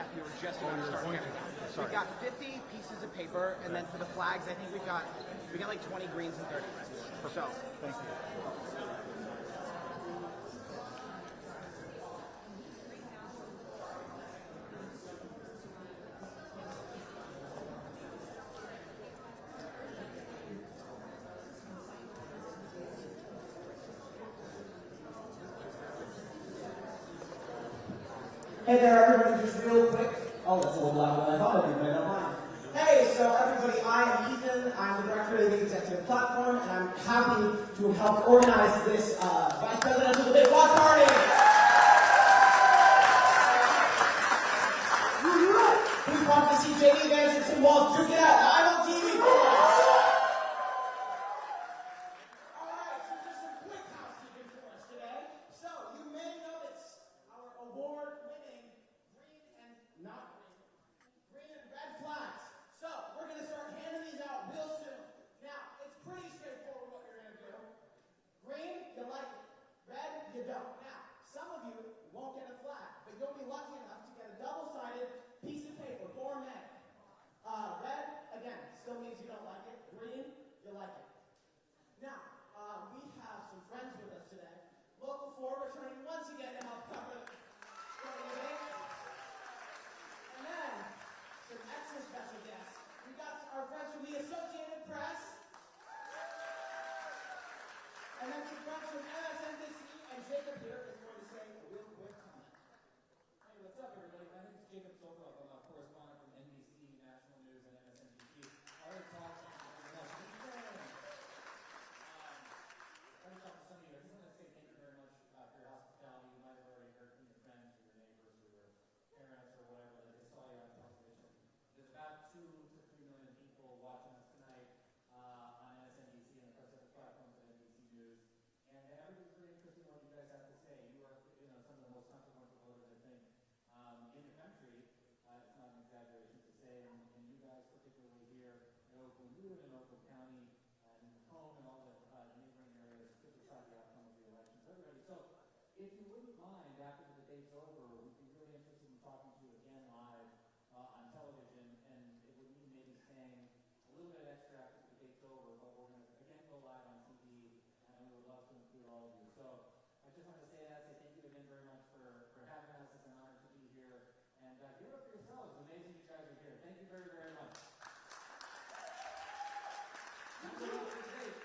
yet. We were just about to start getting them. We've got 50 pieces of paper, and then for the flags, I think we got like 20 greens and 30 reds. So, thank you. Hey there, everybody, just real quick. Oh, that's a little louder than I thought it'd be, but I don't mind. Hey, so everybody, I am Ethan. I'm the director of the executive platform, and I'm happy to help organize this vice presidential debate watch party. Who's pumped to see JD Vance and Tim Walz duke it out live on TV for us? Alright, so just some quick housekeeping for us today. So, you may notice our award-winning green and red flags. So, we're going to start handing these out real soon. Now, it's pretty straightforward what you're going to do. Green, you like it. Red, you don't. Now, some of you won't get a flag, but you'll be lucky enough to get a double-sided piece of paper, for men. Red, again, still means you don't like it. Green, you like it. Now, we have some friends with us today. Local 4 returning once again to help cover the debate. And then, some extra special guests. We got our friends from the Associated Press. And then some friends from MSNBC, and Jacob here is going to say a real quick comment. Hey, what's up, everybody? My name is Jacob Sokoloff. I'm a correspondent from NBC, National News, and MSNBC. I already talked to some of you. I just want to say thank you very much for your hospitality. You might have already heard from your friends or your neighbors or your parents or whatever that they saw you on television. There's about 2 to 3 million people watching us tonight on MSNBC and the presidential platforms of NBC News. And everything's really interesting what you guys have to say. You are, some of the most consequential voters, I think, in the country. It's not an exaggeration to say. And you guys, particularly here in Oakland, you live in Oakland County, and home and all the neighboring areas, could decide the outcome of the elections. Everybody. So, if you wouldn't mind, after the debate's over, we'd be really interested in talking to you again live on television, and it would mean maybe staying a little bit extra after the debate's over, but we're going to again go live on TV, and we would love to include all of you. So, I just want to say that, say thank you again very much for having us. It's an honor to be here, and give it up for yourselves. It's amazing you guys are here. Thank you very, very much. Good luck for the debate.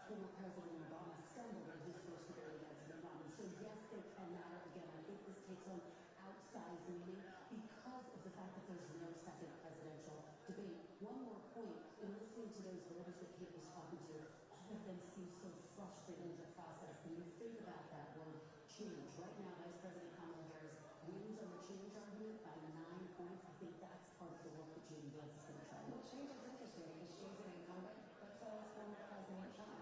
Former President Obama stumbled in his first debate against Mitt Romney. So yes, they can matter. Again, I think this takes on outsized meaning because of the fact that there's no second presidential debate. One more point, in listening to those voters that Kate was talking to, all of them seem so frustrated in the process. When you think about that word change, right now, Vice President Kamala Harris wins on the change argument by 9 points. I think that's part of the work that JD Vance is going to try to do. Well, change is interesting because she's an incumbent, but so is former President Trump.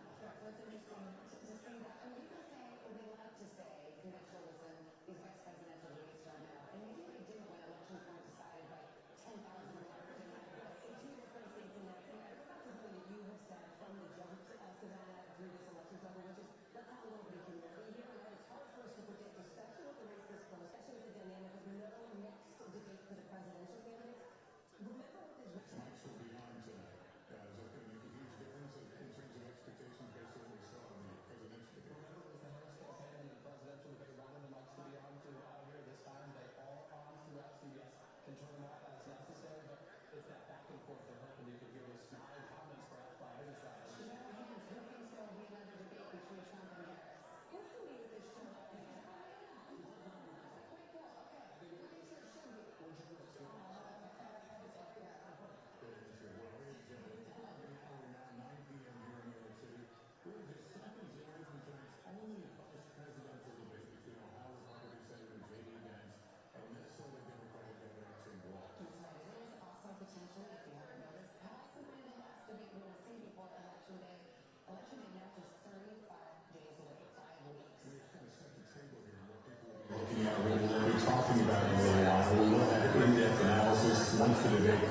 What's interesting to say that, and people say, or they like to say, congratulations, these vice presidential debates right now, and maybe they do when elections weren't decided by 10,000 votes. It's 2 different things in that. And I forgot something that you have said from the jump, Savannah, through this election cycle, which is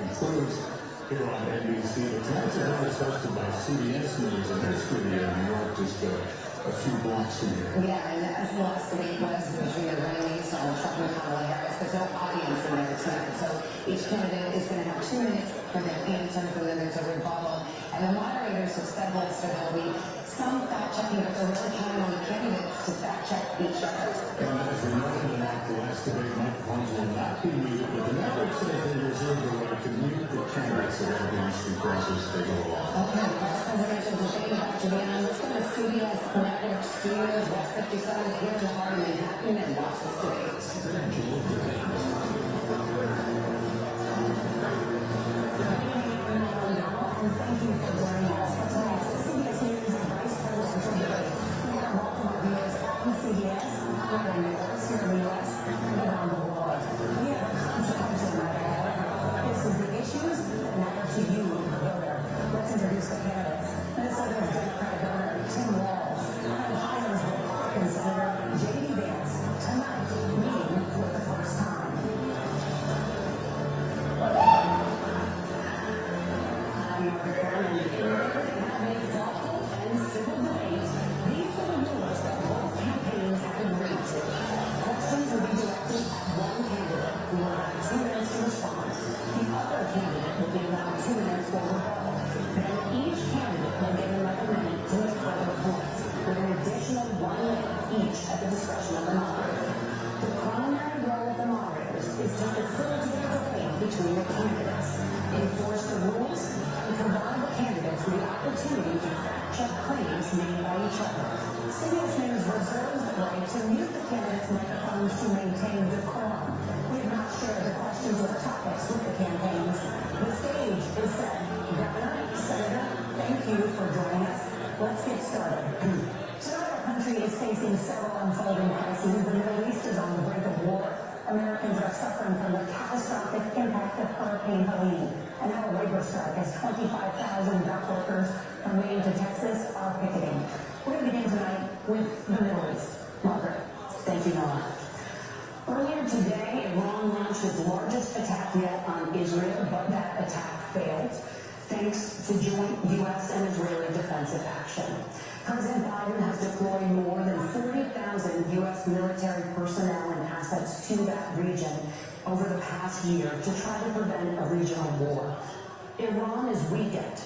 concludes here on NBC. But tonight's event is hosted by CBS News in their studio in New York, just a few blocks from here. Yeah, and as last week was between the rallies on Trump and Kamala Harris, there's no audience in there tonight. So each candidate is going to have 2 minutes for their answer, for them to rebuttal. And the moderators have said so there'll be some fact-checking, but they're really counting on the candidates to fact-check each other. And as we noted in the last debate, microphones will not be muted, but the network says they reserve the right to mute the candidates at every issue process they go along. Okay, Vice Presidential debate back to the end. Let's go to CBS Network Studios, West 57, here in the heart of Manhattan, and watch this debate. And thank you for joining us for tonight's CBS News Vice Presidential debate. We have multiple viewers on CBS, other networks here in the U.S., and around the world. We have a consequential night ahead. This is the issues that matter to you, the voter. Let's introduce the candidates. Minnesota's Democratic Governor Tim Walz and Ohio's Republican Senator J.D. Vance tonight meeting for the first time. Between the candidates, enforce the rules, and provide the candidates with the opportunity to fact-check claims made by each other. CBS News reserves the right to mute the candidates' microphones to maintain decorum. We have not shared the questions or topics with the campaigns. The stage is set. Governor, Senator, thank you for joining us. Let's get started. Tonight, our country is facing several unfolding crises. The Middle East is on the brink of war. Americans are suffering from the catastrophic impact of Hurricane Helene. And now a labor strike as 25,000 dock workers from Maine to Texas are picketing. We're going to begin tonight with the Middle East. Margaret, thank you, Noah. Earlier today, Iran launched its largest attack yet on Israel, but that attack failed, thanks to joint U.S. and Israeli defensive action. President Biden has deployed more than 40,000 U.S. military personnel and assets to that region over the past year to try to prevent a regional war. Iran is weakened,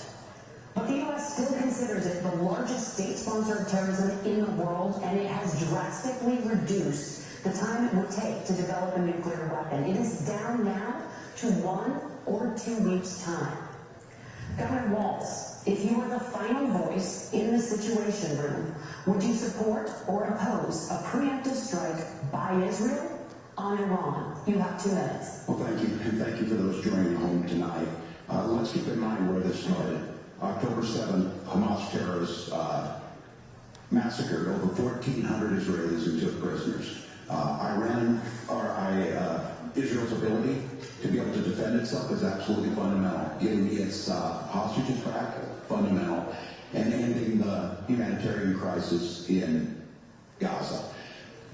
but the U.S. still considers it the largest state sponsor of terrorism in the world, and it has drastically reduced the time it would take to develop a nuclear weapon. It is down now to 1 or 2 weeks' time. Governor Walz, if you were the final voice in the Situation Room, would you support or oppose a preemptive strike by Israel on Iran? You have 2 minutes. Well, thank you, and thank you for those joining home tonight. Let's keep in mind where this started. October 7th, Hamas terrorists massacred over 1,400 Israelis and took prisoners. Israel's ability to be able to defend itself is absolutely fundamental. Getting its hostages back, fundamental, and ending the humanitarian crisis in Gaza.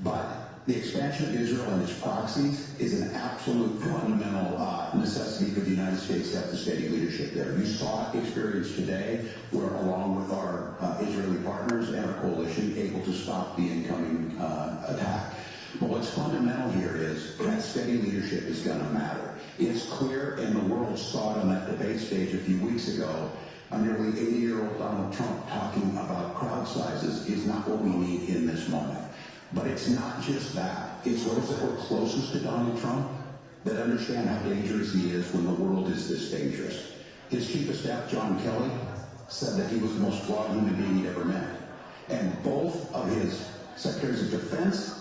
But the expansion of Israel and its proxies is an absolute fundamental necessity for the United States to have the steady leadership there. You saw experience today where, along with our Israeli partners and our coalition, able to stop the incoming attack. But what's fundamental here is that steady leadership is going to matter. It's clear, and the world saw it on that debate stage a few weeks ago, a nearly 80-year-old Donald Trump talking about crowd sizes is not what we need in this moment. But it's not just that. It's those that were closest to Donald Trump that understand how dangerous he is when the world is this dangerous. His chief of staff, John Kelly, said that he was the most flawed human being he'd ever met. And both of his secretaries of defense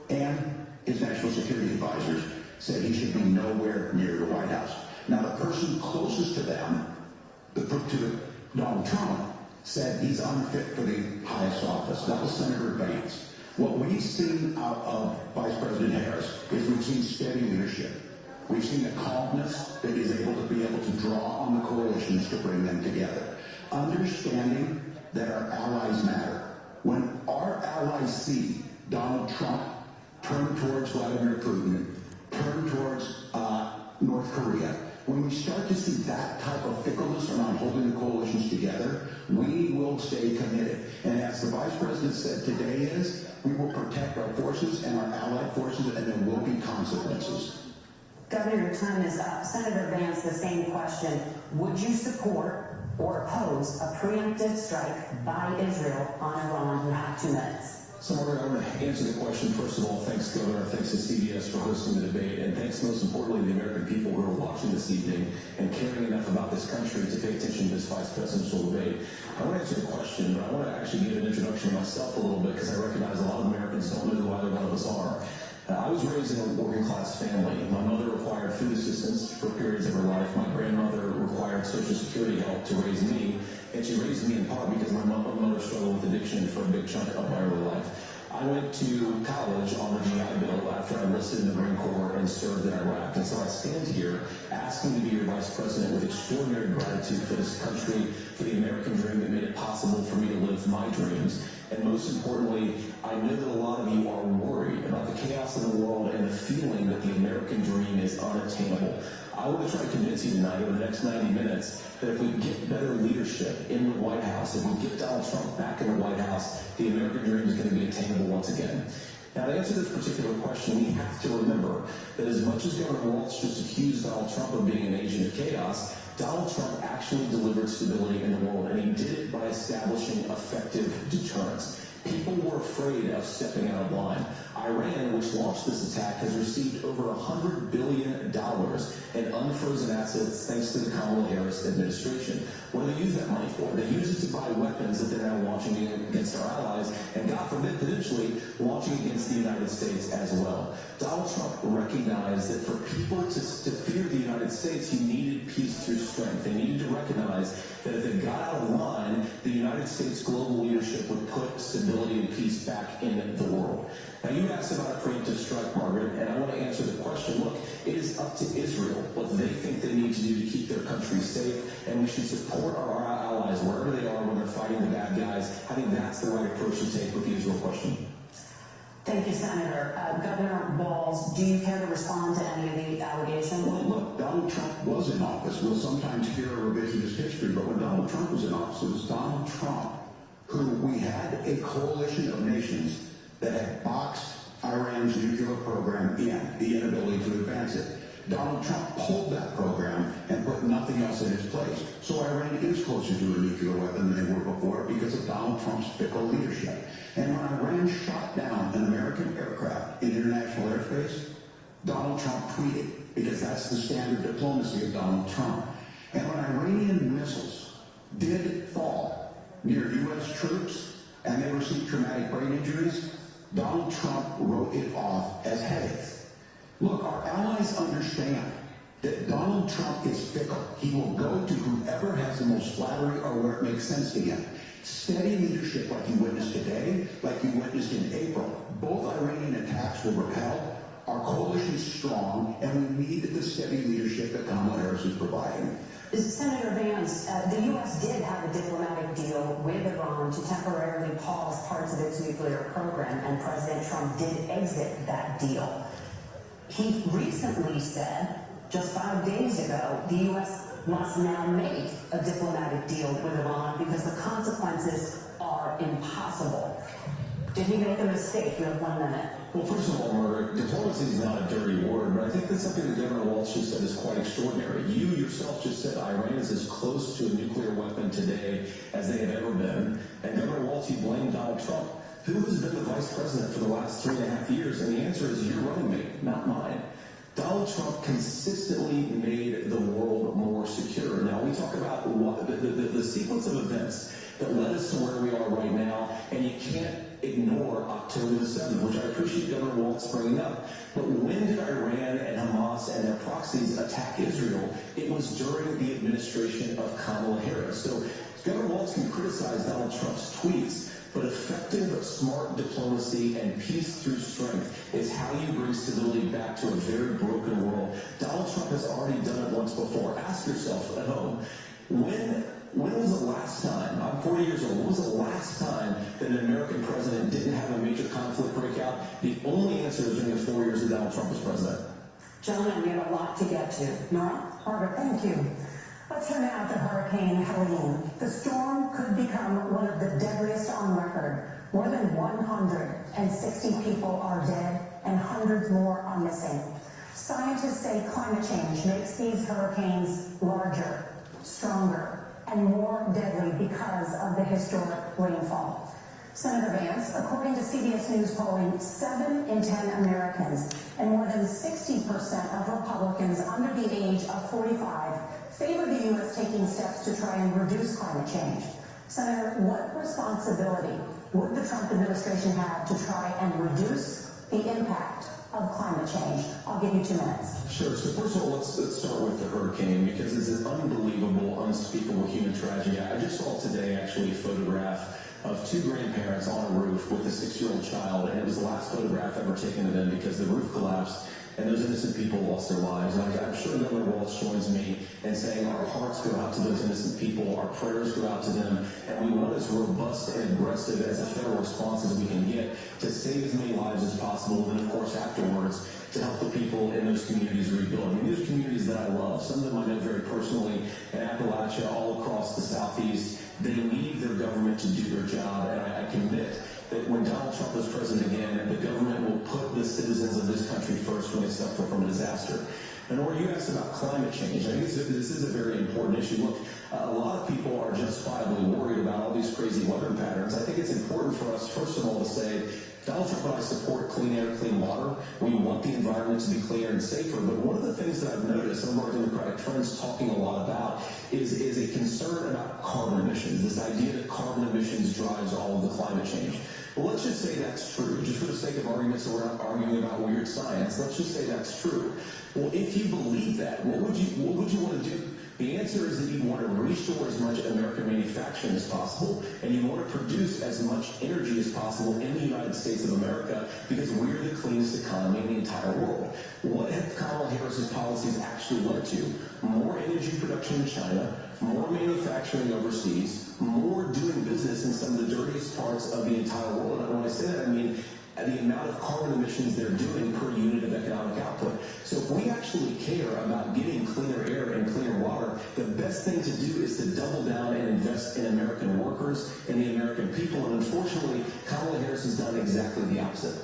and his national security advisors said he should be nowhere near the White House. Now, the person closest to them, to Donald Trump, said he's unfit for the highest office. That was Senator Vance. What we've seen out of Vice President Harris is we've seen steady leadership. We've seen a calmness that is able to draw on the coalitions to bring them together. Understanding that our allies matter. When our allies see Donald Trump turn towards Vladimir Putin, turn towards North Korea, When we start to see that type of fickleness around holding the coalitions together, we will stay committed. And as the Vice President said today we will protect our forces and our allied forces, and there will be consequences. Governor, your time is up. Senator Vance, the same question. Would you support or oppose a preemptive strike by Israel on Iran? You have 2 minutes. So, Margaret, I want to answer the question. First of all, thanks, Governor. Thanks to CBS for hosting the debate. And thanks, most importantly, to the American people who are watching this evening and caring enough about this country to pay attention to this vice presidential debate. I want to answer the question, but I want to actually give an introduction to myself a little bit because I recognize a lot of Americans don't know who either one of us are. I was raised in a working-class family. My mother required food assistance for periods of her life. My grandmother required Social Security help to raise me, and she raised me in part because my mother struggled with addiction for a big chunk of my early life. I went to college on the GI Bill after I enlisted in the Marine Corps and served in Iraq. And so I stand here asking to be your Vice President with extraordinary gratitude for this country, for the American dream that made it possible for me to live my dreams. And most importantly, I know that a lot of you are worried about the chaos in the world and the feeling that the American dream is unattainable. I want to try to convince you tonight over the next 90 minutes that if we get better leadership in the White House, if we get Donald Trump back in the White House, the American dream is going to be attainable once again. Now, to answer this particular question, we have to remember that as much as Governor Walz just accused Donald Trump of being an agent of chaos, Donald Trump actually delivered stability in the world, and he did it by establishing effective deterrence. People were afraid of stepping out of line. Iran, which launched this attack, has received over $100 billion in unfrozen assets thanks to the Kamala Harris administration. What do they use that money for? They use it to buy weapons that they're now launching against our allies, and God forbid, potentially launching against the United States as well. Donald Trump recognized that for people to fear the United States, he needed peace through strength. They needed to recognize that if they got out of line, the United States global leadership would put stability and peace back in the world. Now, you asked about a preemptive strike, Margaret, and I want to answer the question. Look, it is up to Israel what they think they need to do to keep their country safe, and we should support our allies wherever they are when they're fighting the bad guys. I think that's the right approach to take with the Israel question. Thank you, Senator. Governor Walz, do you care to respond to any of the allegations? Well, look, Donald Trump was in office. We'll sometimes hear a revisionist history, but when Donald Trump was in office, it was Donald Trump who we had a coalition of nations that had boxed Iran's nuclear program in, the inability to advance it. Donald Trump pulled that program and put nothing else in its place. So Iran is closer to a nuclear weapon than they were before because of Donald Trump's fickle leadership. And when Iran shot down an American aircraft in international airspace, Donald Trump tweeted, because that's the standard diplomacy of Donald Trump. And when Iranian missiles did fall near U.S. troops and they received traumatic brain injuries, Donald Trump wrote it off as headaches. Look, our allies understand that Donald Trump is fickle. He will go to whoever has the most flattery or where it makes sense to him. Steady leadership like you witnessed today, like you witnessed in April. Both Iranian attacks were repelled. Our coalition is strong, and we need the steady leadership that Kamala Harris is providing. Senator Vance, the U.S. did have a diplomatic deal with Iran to temporarily pause parts of its nuclear program, and President Trump did exit that deal. He recently said, just 5 days ago, the U.S. must now make a diplomatic deal with Iran because the consequences are impossible. Did he make a mistake? You have 1 minute. Well, first of all, Margaret, diplomacy is not a dirty word, but I think that's something that Governor Walz just said is quite extraordinary. You yourself just said Iran is as close to a nuclear weapon today as they have ever been, and Governor Walz, you blamed Donald Trump. Who has been the vice president for the last 3.5 years? And the answer is your running mate, not mine. Donald Trump consistently made the world more secure. Now, we talk about the sequence of events that led us to where we are right now, and you can't ignore October the 7th, which I appreciate Governor Walz bringing up. But when did Iran and Hamas and their proxies attack Israel? It was during the administration of Kamala Harris. So Governor Walz can criticize Donald Trump's tweets, but effective, smart diplomacy and peace through strength is how you bring stability back to a very broken world. Donald Trump has already done it once before. Ask yourself at home, when was the last time, I'm 40 years old, when was the last time that an American president didn't have a major conflict break out? The only answer is during the 4 years that Donald Trump was president. Gentlemen, we have a lot to get to. Nora? Margaret, thank you. Let's turn now to Hurricane Helene. The storm could become one of the deadliest on record. More than 160 people are dead and hundreds more are missing. Scientists say climate change makes these hurricanes larger, stronger, and more deadly because of the historic rainfall. Senator Vance, according to CBS News polling, 7 in 10 Americans and more than 60% of Republicans under the age of 45 favor the U.S. taking steps to try and reduce climate change. Senator, what responsibility would the Trump administration have to try and reduce the impact of climate change? I'll give you 2 minutes. Sure. So first of all, let's start with the hurricane because it's an unbelievable, unspeakable human tragedy. I just saw today actually a photograph of 2 grandparents on a roof with a 6-year-old child, and it was the last photograph ever taken of them because the roof collapsed and those innocent people lost their lives. And I'm sure Governor Walz joins me in saying our hearts go out to those innocent people, our prayers go out to them, and we want as robust and aggressive as a federal response as we can get to save as many lives as possible, and of course afterwards to help the people in those communities rebuild. I mean, those communities that I love, some of them I know very personally, in Appalachia, all across the Southeast, they need their government to do their job, and I commit that when Donald Trump is president again, the government will put the citizens of this country first when they suffer from a disaster. And Nora, you asked about climate change. I think this is a very important issue. Look, a lot of people are justifiably worried about all these crazy weather patterns. I think it's important for us, first of all, to say Donald Trump and I support clean air, clean water. We want the environment to be cleaner and safer. But one of the things that I've noticed some of our Democratic friends talking a lot about is a concern about carbon emissions, this idea that carbon emissions drives all of the climate change. Well, let's just say that's true. Just for the sake of argument, so we're not arguing about weird science, let's just say that's true. Well, if you believe that, what would you want to do? The answer is that you want to restore as much American manufacturing as possible, and you want to produce as much energy as possible in the United States of America because we're the cleanest economy in the entire world. What have Kamala Harris's policies actually led to? More energy production in China, more manufacturing overseas, more doing business in some of the dirtiest parts of the entire world. And when I say that, I mean the amount of carbon emissions they're doing per unit of economic output. So if we actually care about getting cleaner air and cleaner water, the best thing to do is to double down and invest in American workers and the American people. And unfortunately, Kamala Harris has done exactly the opposite.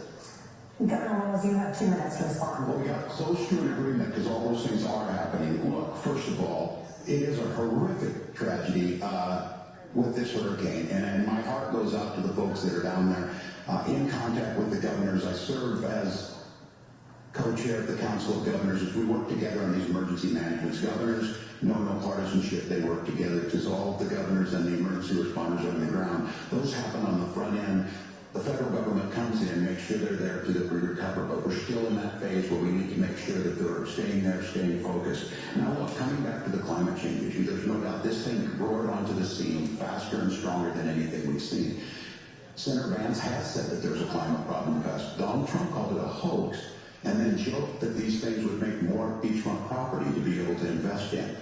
Governor Walz, you have 2 minutes to respond. Well, we got close to an agreement because all those things are happening. Look, first of all, it is a horrific tragedy with this hurricane, and my heart goes out to the folks that are down there in contact with the governors. I serve as co-chair of the Council of Governors as we work together on these emergency managements. Governors know no partisanship. They work together because all of the governors and the emergency responders are on the ground. Those happen on the front end. The federal government comes in and makes sure they're there to recover, but we're still in that phase where we need to make sure that they're staying there, staying focused. Now, look, coming back to the climate change issue, there's no doubt this thing roared onto the scene faster and stronger than anything we've seen. Senator Vance has said that there's a climate problem in the past. Donald Trump called it a hoax and then joked that these things would make more beachfront property to be able to invest in.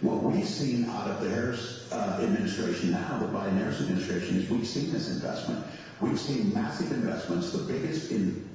What we've seen out of the Harris administration now, the Biden-Harris administration, is we've seen this investment. We've seen massive investments, the biggest in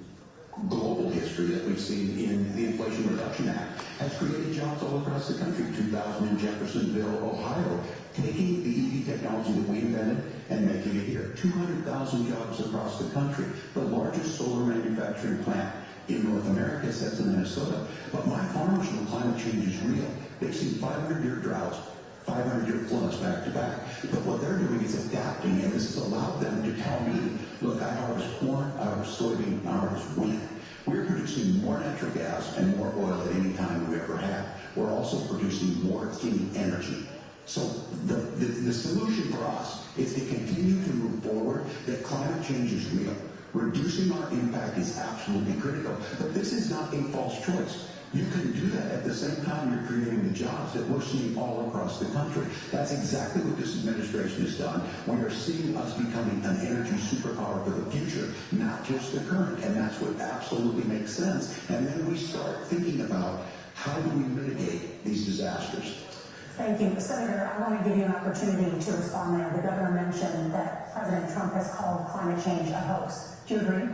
global history that we've seen in the Inflation Reduction Act, has created jobs all across the country. 2,000 in Jeffersonville, Ohio, taking the EV technology that we invented and making it here. 200,000 jobs across the country. The largest solar manufacturing plant in North America sits in Minnesota. But my farmers know climate change is real. They've seen 500-year droughts, 500-year floods back to back. But what they're doing is adapting, and this has allowed them to tell me, look, I harvest corn, I harvest soybean, I harvest wheat. We're producing more natural gas and more oil at any time we've ever had. We're also producing more clean energy. So the solution for us is to continue to move forward, that climate change is real. Reducing our impact is absolutely critical. But this is not a false choice. You can do that at the same time you're creating the jobs that we're seeing all across the country. That's exactly what this administration has done. We are seeing us becoming an energy superpower for the future, not just the current. And that's what absolutely makes sense. And then we start thinking about how do we mitigate these disasters. Thank you. Senator, I want to give you an opportunity to respond there. The governor mentioned that President Trump has called climate change a hoax. Do you agree?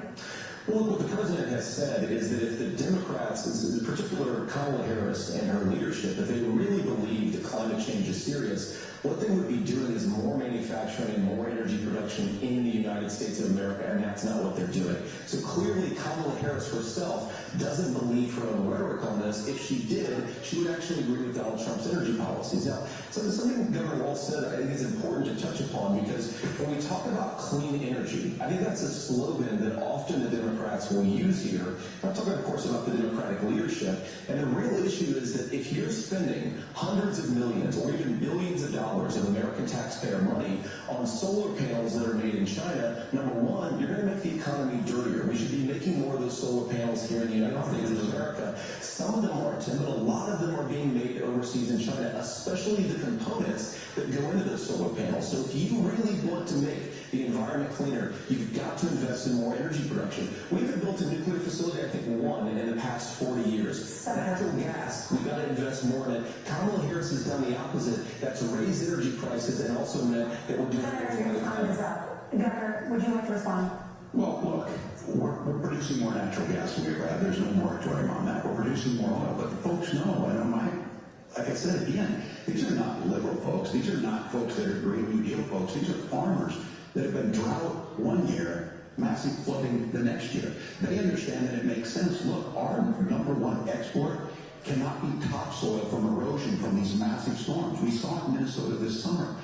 Well, look, what the president has said is that if the Democrats, in particular Kamala Harris and her leadership, if they really believe that climate change is serious, what they would be doing is more manufacturing and more energy production in the United States of America, and that's not what they're doing. So clearly Kamala Harris herself doesn't believe her own rhetoric on this. If she did, she would actually agree with Donald Trump's energy policies. Now, so there's something Governor Walz said I think is important to touch upon, because when we talk about clean energy, I think that's a slogan that often the Democrats will use here. I'm talking, of course, about the Democratic leadership, and the real issue is that if you're spending hundreds of millions or even billions of dollars of American taxpayer money on solar panels that are made in China, number one, you're going to make the economy dirtier. We should be making more of those solar panels here in the United States of America. Some of them are, Tim, but a lot of them are being made overseas in China, especially the components that go into those solar panels. So if you really want to make the environment cleaner, you've got to invest in more energy production. We haven't built a nuclear facility, I think, one in the past 40 years. Natural gas, we've got to invest more in it. Kamala Harris has done the opposite. That's raised energy prices and also meant that we're doing everything Senator, your time is up. Governor, would you like to respond? Well, look, we're producing more natural gas than we ever have. There's no moratorium on that. We're producing more oil. But folks know, and like I said again, these are not liberal folks. These are not folks that are Green New Deal folks. These are farmers that have been drought one year, massive flooding the next year. They understand that it makes sense. Look, our number one export cannot be topsoil from erosion from these massive storms. We saw it in Minnesota this summer.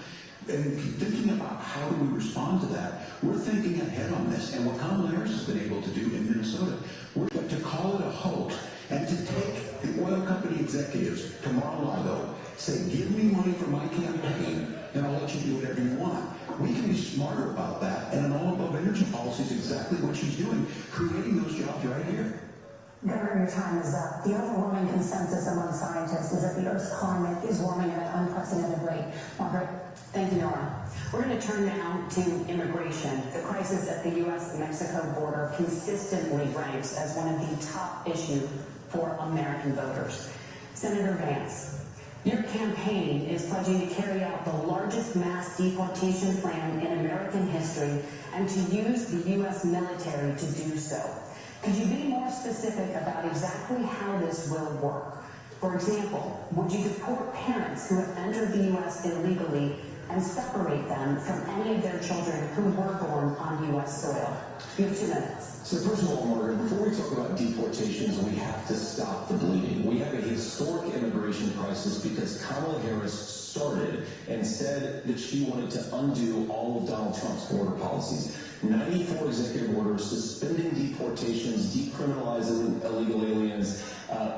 And thinking about how do we respond to that, we're thinking ahead on this. And what Kamala Harris has been able to do in Minnesota, we're to call it a hoax and to take the oil company executives to Mar-a-Lago, say, give me money for my campaign, and I'll let you do whatever you want. We can be smarter about that, and an all-above energy policy is exactly what she's doing, creating those jobs right here. Governor, your time is up. The overwhelming consensus among scientists is that the Earth's climate is warming at an unprecedented rate. Margaret? Thank you, Nora. We're going to turn now to immigration. The crisis at the U.S.-Mexico border consistently ranks as one of the top issues for American voters. Senator Vance, your campaign is pledging to carry out the largest mass deportation plan in American history and to use the U.S. military to do so. Could you be more specific about exactly how this will work? For example, would you deport parents who have entered the U.S. illegally and separate them from any of their children who were born on U.S. soil? You have 2 minutes. So first of all, Margaret, before we talk about deportations, we have to stop the bleeding. We have a historic immigration crisis because Kamala Harris started and said that she wanted to undo all of Donald Trump's border policies. 94 executive orders, suspending deportations, decriminalizing illegal aliens,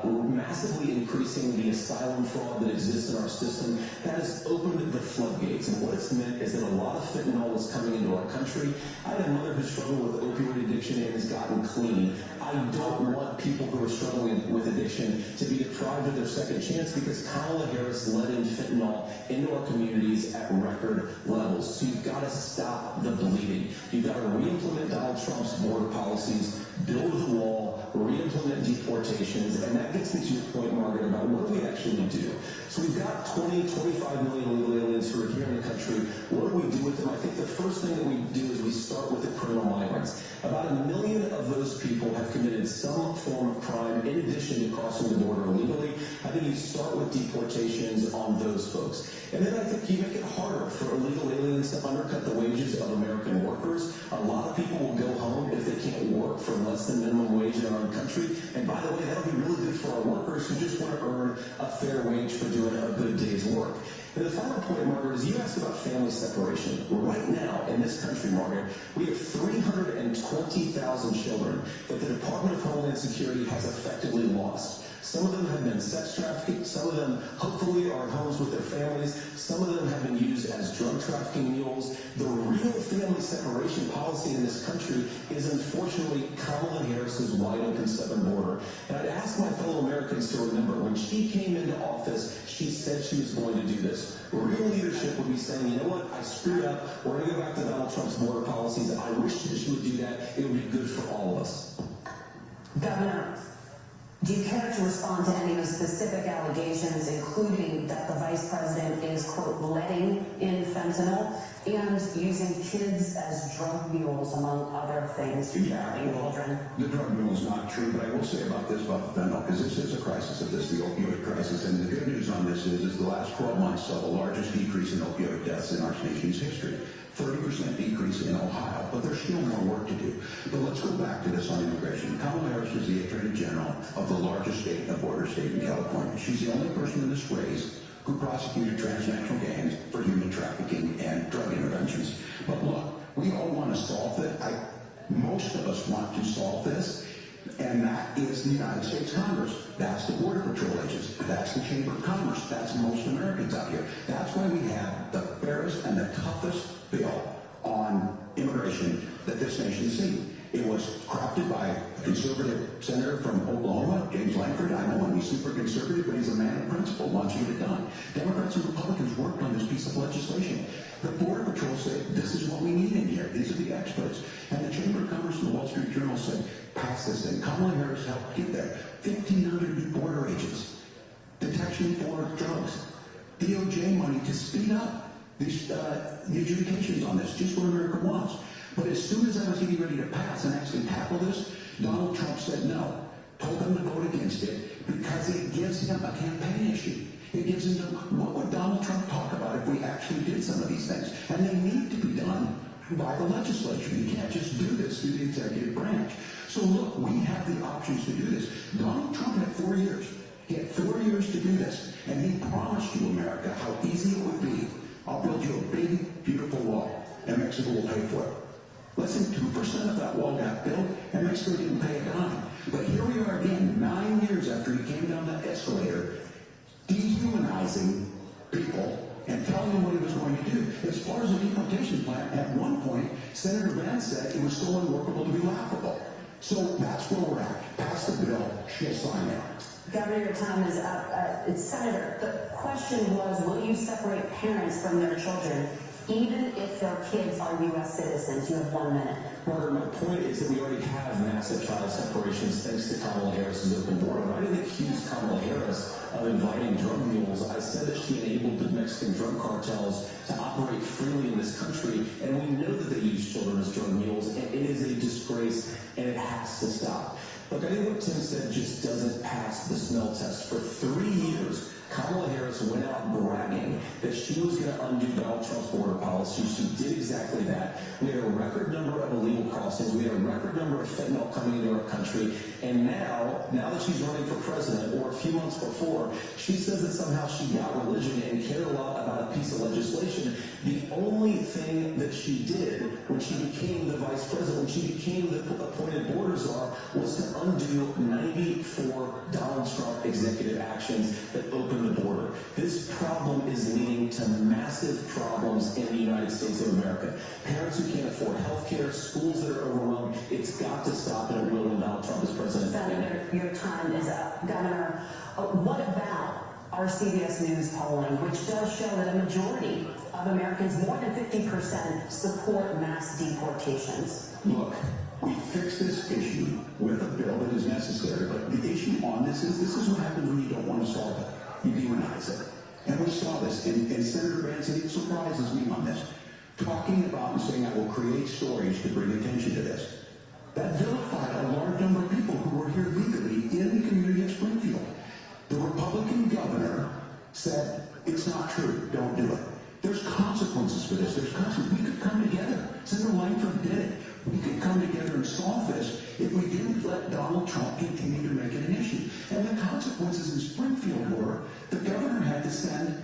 massively increasing the asylum fraud that exists in our system. That has opened the floodgates. And what it's meant is that a lot of fentanyl is coming into our country. I had a mother who struggled with opioid addiction and has gotten clean. I don't want people who are struggling with addiction to be deprived of their second chance because Kamala Harris let in fentanyl into our communities at record levels. So you've got to stop the bleeding. You've got to re-implement Donald Trump's border policies, build the wall, re-implement deportations, and that gets me to your point, Margaret, about what do we actually do? So we've got 25 million illegal aliens who are here in the country. What do we do with them? I think the first thing that we do is we start with the criminal migrants. About 1 million of those people have committed some form of crime in addition to crossing the border illegally. I think you start with deportations on those folks. And then I think you make it harder for illegal aliens to undercut the wages of American workers. A lot of people will go home if they can't work for less than minimum wage in our own country. And by the way, that'll be really good for our workers who just want to earn a fair wage for doing a good day's work. And the final point, Margaret, is you asked about family separation. Right now, in this country, Margaret, we have 320,000 children that the Department of Homeland Security has effectively lost. Some of them have been sex trafficked. Some of them, hopefully, are at homes with their families. Some of them have been used as drug trafficking mules. The real family separation policy in this country is, unfortunately, Kamala Harris's wide open southern border. And I'd ask my fellow Americans to remember, when she came into office, she said she was going to do this. Real leadership would be saying, you know what, I screwed up. We're going to go back to Donald Trump's border policies. I wish that she would do that. It would be good for all of us. Governor, do you care to respond to any of the specific allegations, including that the vice president is, quote, letting in fentanyl and using kids as drug mules, among other things, driving children. The drug mule is not true, but I will say about this, about the fentanyl, because this is a crisis of this, the opioid crisis, and the good news on this is the last 12 months saw the largest decrease in opioid deaths in our nation's history. 30% decrease in Ohio, but there's still more work to do. But let's go back to this on immigration. Kamala Harris was the Attorney General of the largest state, a border state in California. She's the only person in this race who prosecuted transnational gangs for human trafficking and drug interventions. But look, we all want to solve it. Most of us want to solve this, and that is the United States Congress. That's the Border Patrol agents. That's the Chamber of Commerce. That's most Americans out here. That's why we have the fairest and the toughest bill on immigration that this nation's seen. It was crafted by a conservative senator from Oklahoma, James Langford. I know him, he's super conservative, but he's a man of principle, wants to get it done. Democrats and Republicans worked on this piece of legislation. The Border Patrol said, this is what we need in here. These are the experts. And the Chamber of Commerce and the Wall Street Journal said, pass this thing. Kamala Harris helped get there. 1,500 new border agents. Detection for drugs. DOJ money to speed up these the adjudications on this, just what America wants. But as soon as I was getting ready to pass and actually tackle this, Donald Trump said no, told them to vote against it because it gives him a campaign issue. It gives him what would Donald Trump talk about if we actually did some of these things? And they need to be done by the legislature. You can't just do this through the executive branch. So look, we have the options to do this. Donald Trump had 4 years. He had 4 years to do this. And he promised you, America, how easy it would be. I'll build you a big, beautiful wall, and Mexico will pay for it. Less than 2% of that wall got built, and Mexico didn't pay a dime. But here we are again, 9 years after he came down that escalator, dehumanizing people and telling them what he was going to do. As far as the deportation plan, at one point, Senator Vance said it was so unworkable to be laughable. So that's where we're at. Pass the bill, she'll sign it. Governor, your time is up. Senator, the question was, will you separate parents from their children, even if their kids are U.S. citizens? You have 1 minute. Margaret, my point is that we already have massive child separations thanks to Kamala Harris's open border. I didn't accuse Kamala Harris of inviting drug mules. I said that she enabled the Mexican drug cartels to operate freely in this country, and we know that they use children as drug mules, and it is a disgrace, and it has to stop. Look, I think what Tim said just doesn't pass the smell test. For 3 years, Kamala Harris went out bragging that she was going to undo Donald Trump's border policy. She did exactly that. We had a record number of illegal crossings. We had a record number of fentanyl coming into our country. And now that she's running for president, or a few months before, she says that somehow she got religion and cared a lot about a piece of legislation. The only thing that she did when she became the vice president, when she became the appointed border czar, was to undo 94 Donald Trump executive actions that opened the border. This problem is leading to massive problems in the United States of America. Parents who can't afford health care, schools that are overwhelmed. It's got to stop, and it will when Donald Trump is president. Senator, your time is up. Governor, what about our CBS News polling, which does show that a majority of Americans, more than 50%, support mass deportations? Look, we fix this issue with a bill that is necessary, but the issue on this is what happens when you don't want to solve it. You demonize it. And we saw this, and Senator Vance, and it surprises me on this, talking about and saying, I will create stories to bring attention to this. That vilified a large number of people who were here legally in the community of Springfield. The Republican governor said, it's not true, don't do it. There's consequences for this. There's consequences. We could come together. Senator Langford did it. We could come together and solve this if we didn't let Donald Trump continue to make it an issue. And the consequences in Springfield were the governor had to send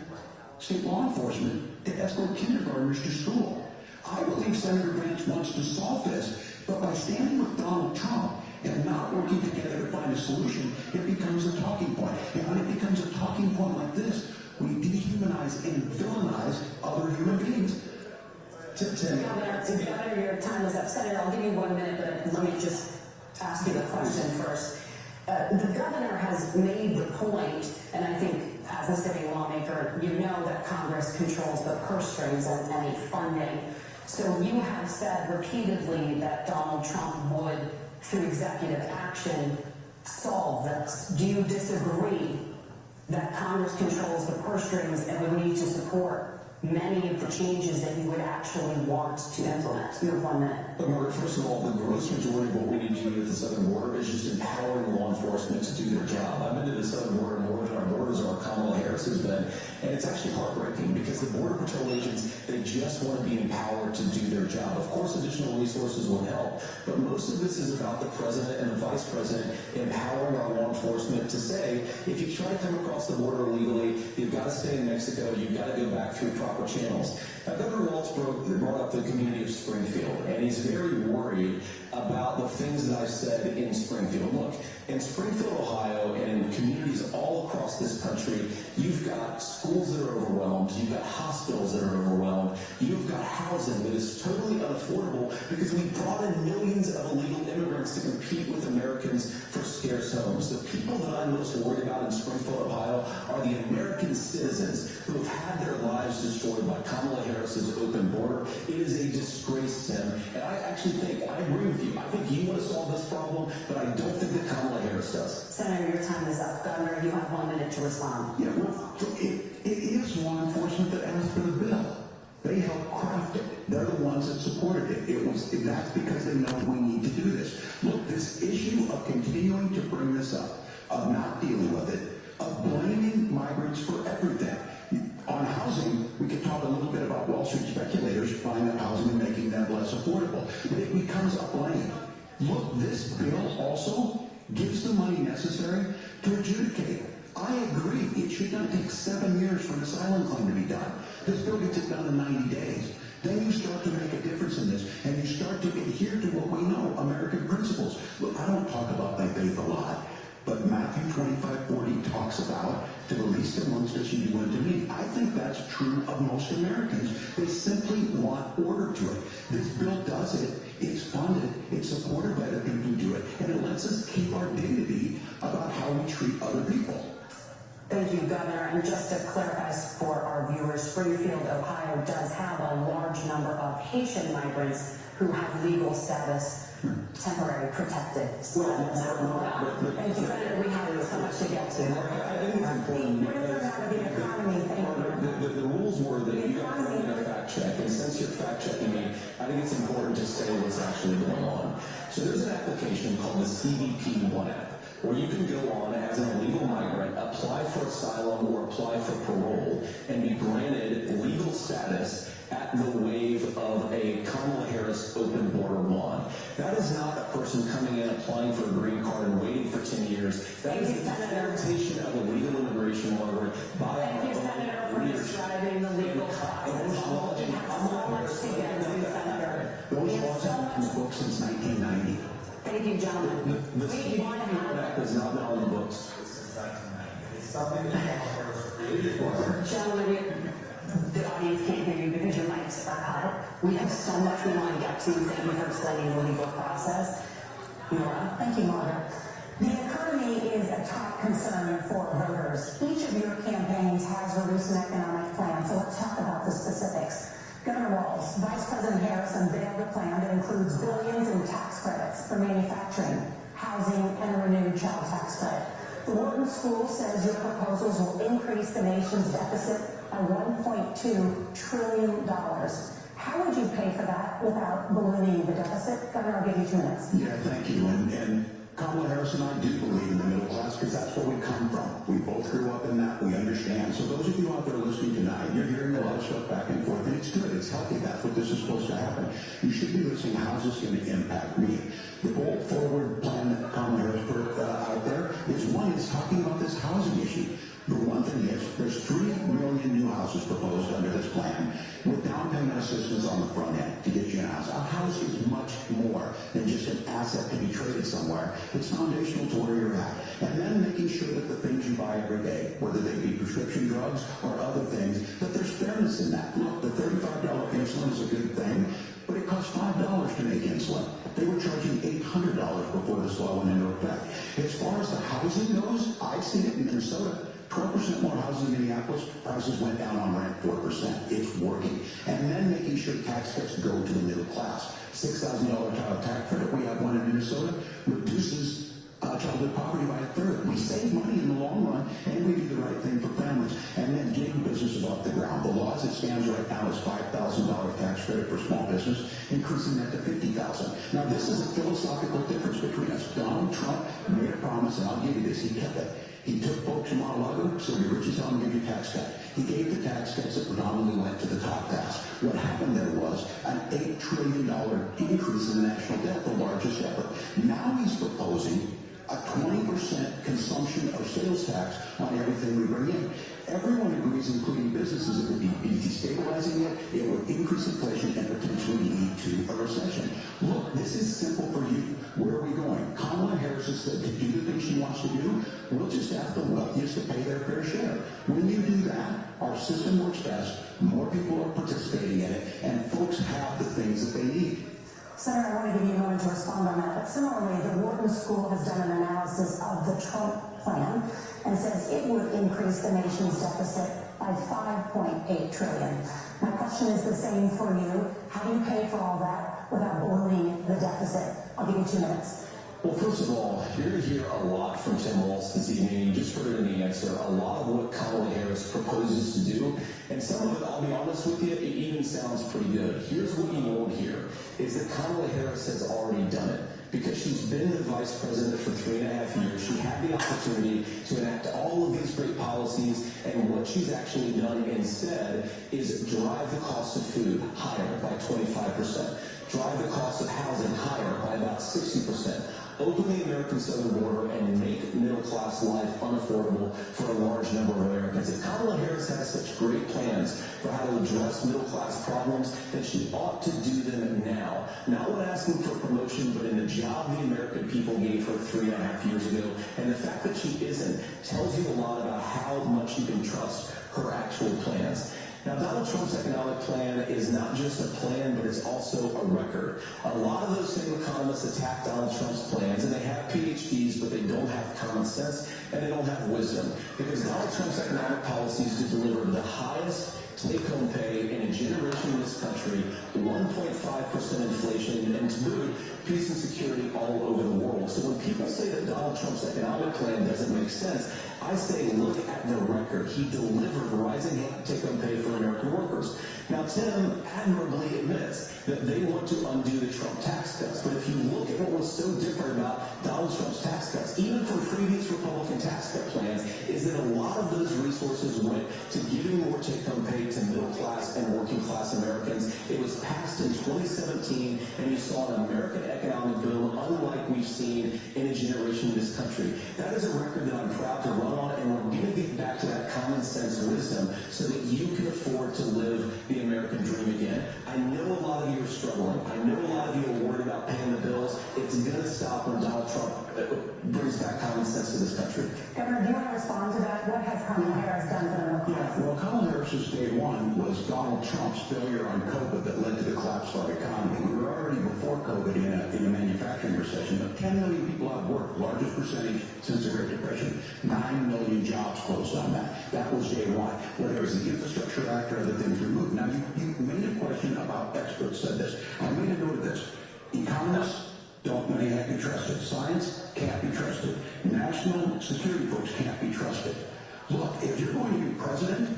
state law enforcement to escort kindergartners to school. I believe Senator Vance wants to solve this, but by standing with Donald Trump and not working together to find a solution, it becomes a talking point. And when it becomes a talking point like this, we dehumanize and villainize other human beings. Governor, your time is up. Senator, I'll give you 1 minute, but let me just ask you the question first. The governor has made the point, and I think as a sitting lawmaker, you know that Congress controls the purse strings and any funding. So you have said repeatedly that Donald Trump would, through executive action, solve this. Do you disagree that Congress controls the purse strings and would need to support many of the changes that you would actually want to implement? You have 1 minute. But Margaret, first of all, the gross majority of what we need to do at the southern border is just empowering law enforcement to do their job. I've been to the southern border more than our borders or Kamala Harris has been, and it's actually heartbreaking because the Border Patrol agents, they just want to be empowered to do their job. Of course, additional resources will help, but most of this is about the president and the vice president empowering our law enforcement to say, if you try to come across the border illegally, you've got to stay in Mexico, you've got to go back through proper channels. Now, Governor Walz brought up the community of Springfield, and he's very worried about the things that I've said in Springfield. Look, in Springfield, Ohio, and in communities all across this country, you've got schools that are overwhelmed, you've got hospitals that are overwhelmed, you've got housing that is totally unaffordable because we brought in millions of illegal immigrants to compete with Americans for scarce homes. The people that I'm most worried about in Springfield, Ohio, are the American citizens who have had their lives destroyed by Kamala Harris's open border. It is a disgrace, Tim, and I actually think, I agree with you, I think you want to solve this problem, but I don't think that Kamala Harris does. Senator, your time is up. Governor, you have 1 minute to respond. Yeah, well, it is law enforcement that asked for the bill. They helped craft it. They're the ones that supported it. That's because they know we need to do this. Look, this issue of continuing to bring this up, of not dealing with it, of blaming migrants for everything. On housing, we could talk a little bit about Wall Street speculators buying up housing and making them less affordable. But it becomes a blame. Look, this bill also gives the money necessary to adjudicate. I agree, it should not take 7 years for an asylum claim to be done. This bill gets it done in 90 days. Then you start to make a difference in this, and you start to adhere to what we know, American principles. Look, I don't talk about my faith a lot, but Matthew 25:40 talks about, to the least amongst us you do unto me. I think that's true of most Americans. They simply want order to it. This bill does it. It's funded. It's supported by the people who do it. And it lets us keep our dignity about how we treat other people. Thank you, Governor. And just to clarify for our viewers, Springfield, Ohio does have a large number of Haitian migrants who have legal status, temporary protected status. Thank you, Senator. We have so much to get to. I think it's important. The economy, the rules were that you got to run a fact check, and since you're fact checking me, I think it's important to say what's actually going on. So there's an application called the CBP-1 app, where you can go on as an illegal migrant, apply for asylum or apply for parole, and be granted legal status at the wave of a Kamala Harris open border law. That is not a person coming in, applying for a green card and waiting for 10 years. That is the facilitation of illegal immigration order by Thank you, Senator, for describing the legal process. We have so much to get to, Senator. Those laws have been in the book since 1990. Thank you, gentlemen. The CBP Act is not now in the books. It's something that Congress created for. Gentlemen, the audience can't hear you because your mics are cut. We have so much we want to get to. Thank you for explaining the legal process. Nora? Thank you, Margaret. The economy is a top concern for voters. Each of your campaigns has released an economic plan, so let's talk about the specifics. Governor Walz, Vice President Harris unveiled a plan that includes billions in tax credits for manufacturing, housing, and a renewed child tax credit. The Wharton School says your proposals will increase the nation's deficit by $1.2 trillion. How would you pay for that without ballooning the deficit? Governor, I'll give you 2 minutes. Yeah, thank you. And Kamala Harris and I do believe in the middle class because that's where we come from. We both grew up in that. We understand. So those of you out there listening tonight, you're hearing a lot of stuff back and forth, and it's good. It's healthy. That's what this is supposed to happen. You should be listening. How's this going to impact me? The bold forward plan that Kamala Harris put out there is one is talking about this housing issue. The one thing is, there's 3 million new houses proposed under this plan with down payment assistance on the front end to get you a house. A house is much more than just an asset to be traded somewhere. It's foundational to where you're at. And then making sure that the things you buy every day, whether they be prescription drugs or other things, that there's fairness in that. Look, the $35 insulin is a good thing, but it costs $5 to make insulin. They were charging $800 before this law went into effect. As far as the housing goes, I've seen it in Minnesota. 12% more houses in Minneapolis, prices went down on rent 4%. It's working. And then making sure tax cuts go to the middle class. $6,000 child tax credit, we have one in Minnesota, reduces childhood poverty by a third. We save money in the long run, and we do the right thing for families. And then getting businesses off the ground. The law as it stands right now is $5,000 tax credit for small business, increasing that to $50,000. Now, this is a philosophical difference between us. Donald Trump made a promise, and I'll give you this, he kept it. He took folks from Mar-a-Lago, so you're rich as hell and give you a tax cut. He gave the tax cuts that predominantly went to the top tax. What happened there was an $8 trillion increase in the national debt, the largest ever. Now he's proposing a 20% consumption or sales tax on everything we bring in. Everyone agrees, including businesses, it would be destabilizing it would increase inflation and potentially lead to a recession. Look, this is simple for you. Where are we going? Kamala Harris has said to do the things she wants to do, we'll just ask the wealthiest to pay their fair share. When you do that, our system works best, more people are participating in it, and folks have the things that they need. Senator, I want to give you a moment to respond on that. But similarly, the Wharton School has done an analysis of the Trump plan and says it would increase the nation's deficit by $5.8 trillion. My question is the same for you. How do you pay for all that without ballooning the deficit? I'll give you 2 minutes. Well, first of all, you're going to hear a lot from Tim Walz this evening. You just heard it in the answer. A lot of what Kamala Harris proposes to do, and some of it, I'll be honest with you, it even sounds pretty good. Here's what you won't hear, is that Kamala Harris has already done it. Because she's been the vice president for 3.5 years, she had the opportunity to enact all of these great policies, and what she's actually done instead is drive the cost of food higher by 25%, drive the cost of housing higher by about 60%, open the American southern border and make middle-class life unaffordable for a large number of Americans. If Kamala Harris has such great plans for how to address middle-class problems, then she ought to do them now. Not when asking for promotion, but in the job the American people gave her 3.5 years ago. And the fact that she isn't tells you a lot about how much you can trust her actual plans. Now, Donald Trump's economic plan is not just a plan, but it's also a record. A lot of those same economists attack Donald Trump's plans, and they have PhDs, but they don't have common sense, and they don't have wisdom. Because Donald Trump's economic policies to deliver the highest take-home pay in a generation in this country, 1.5% inflation, and to boot, peace and security all over the world. So when people say that Donald Trump's economic plan doesn't make sense, I say look at the record. He delivered rising take-home pay for American workers. Now, Tim admirably admits that they want to undo the Trump tax cuts. But if you look at what was so different about Donald Trump's tax cuts, even from previous Republican tax cut plans, is that a lot of those resources went to giving more take-home pay to middle-class and working-class Americans. It was passed in 2017, and you saw an American economic boom unlike we've seen in a generation in this country. That is a record that I'm proud to run on, and we're going to get back to that common sense wisdom so that you can afford to live the American dream again. I know a lot of you are struggling. I know a lot of you are worried about paying the bills. It's going to stop when Donald Trump brings back common sense to this country. Governor, do you want to respond to that? What has Kamala Harris done for the middle class? Well, Kamala Harris's day one was Donald Trump's failure on COVID that led to the collapse of our economy. We were already before COVID in a manufacturing recession, but 10 million people out of work, largest percentage since the Great Depression. 9 million jobs closed on that. That was day one. Whether it was the Infrastructure Act or other things removed. Now, you made a question about experts said this. I made a note of this. Economists don't be trusted. Science can't be trusted. National security folks can't be trusted. Look, if you're going to be president,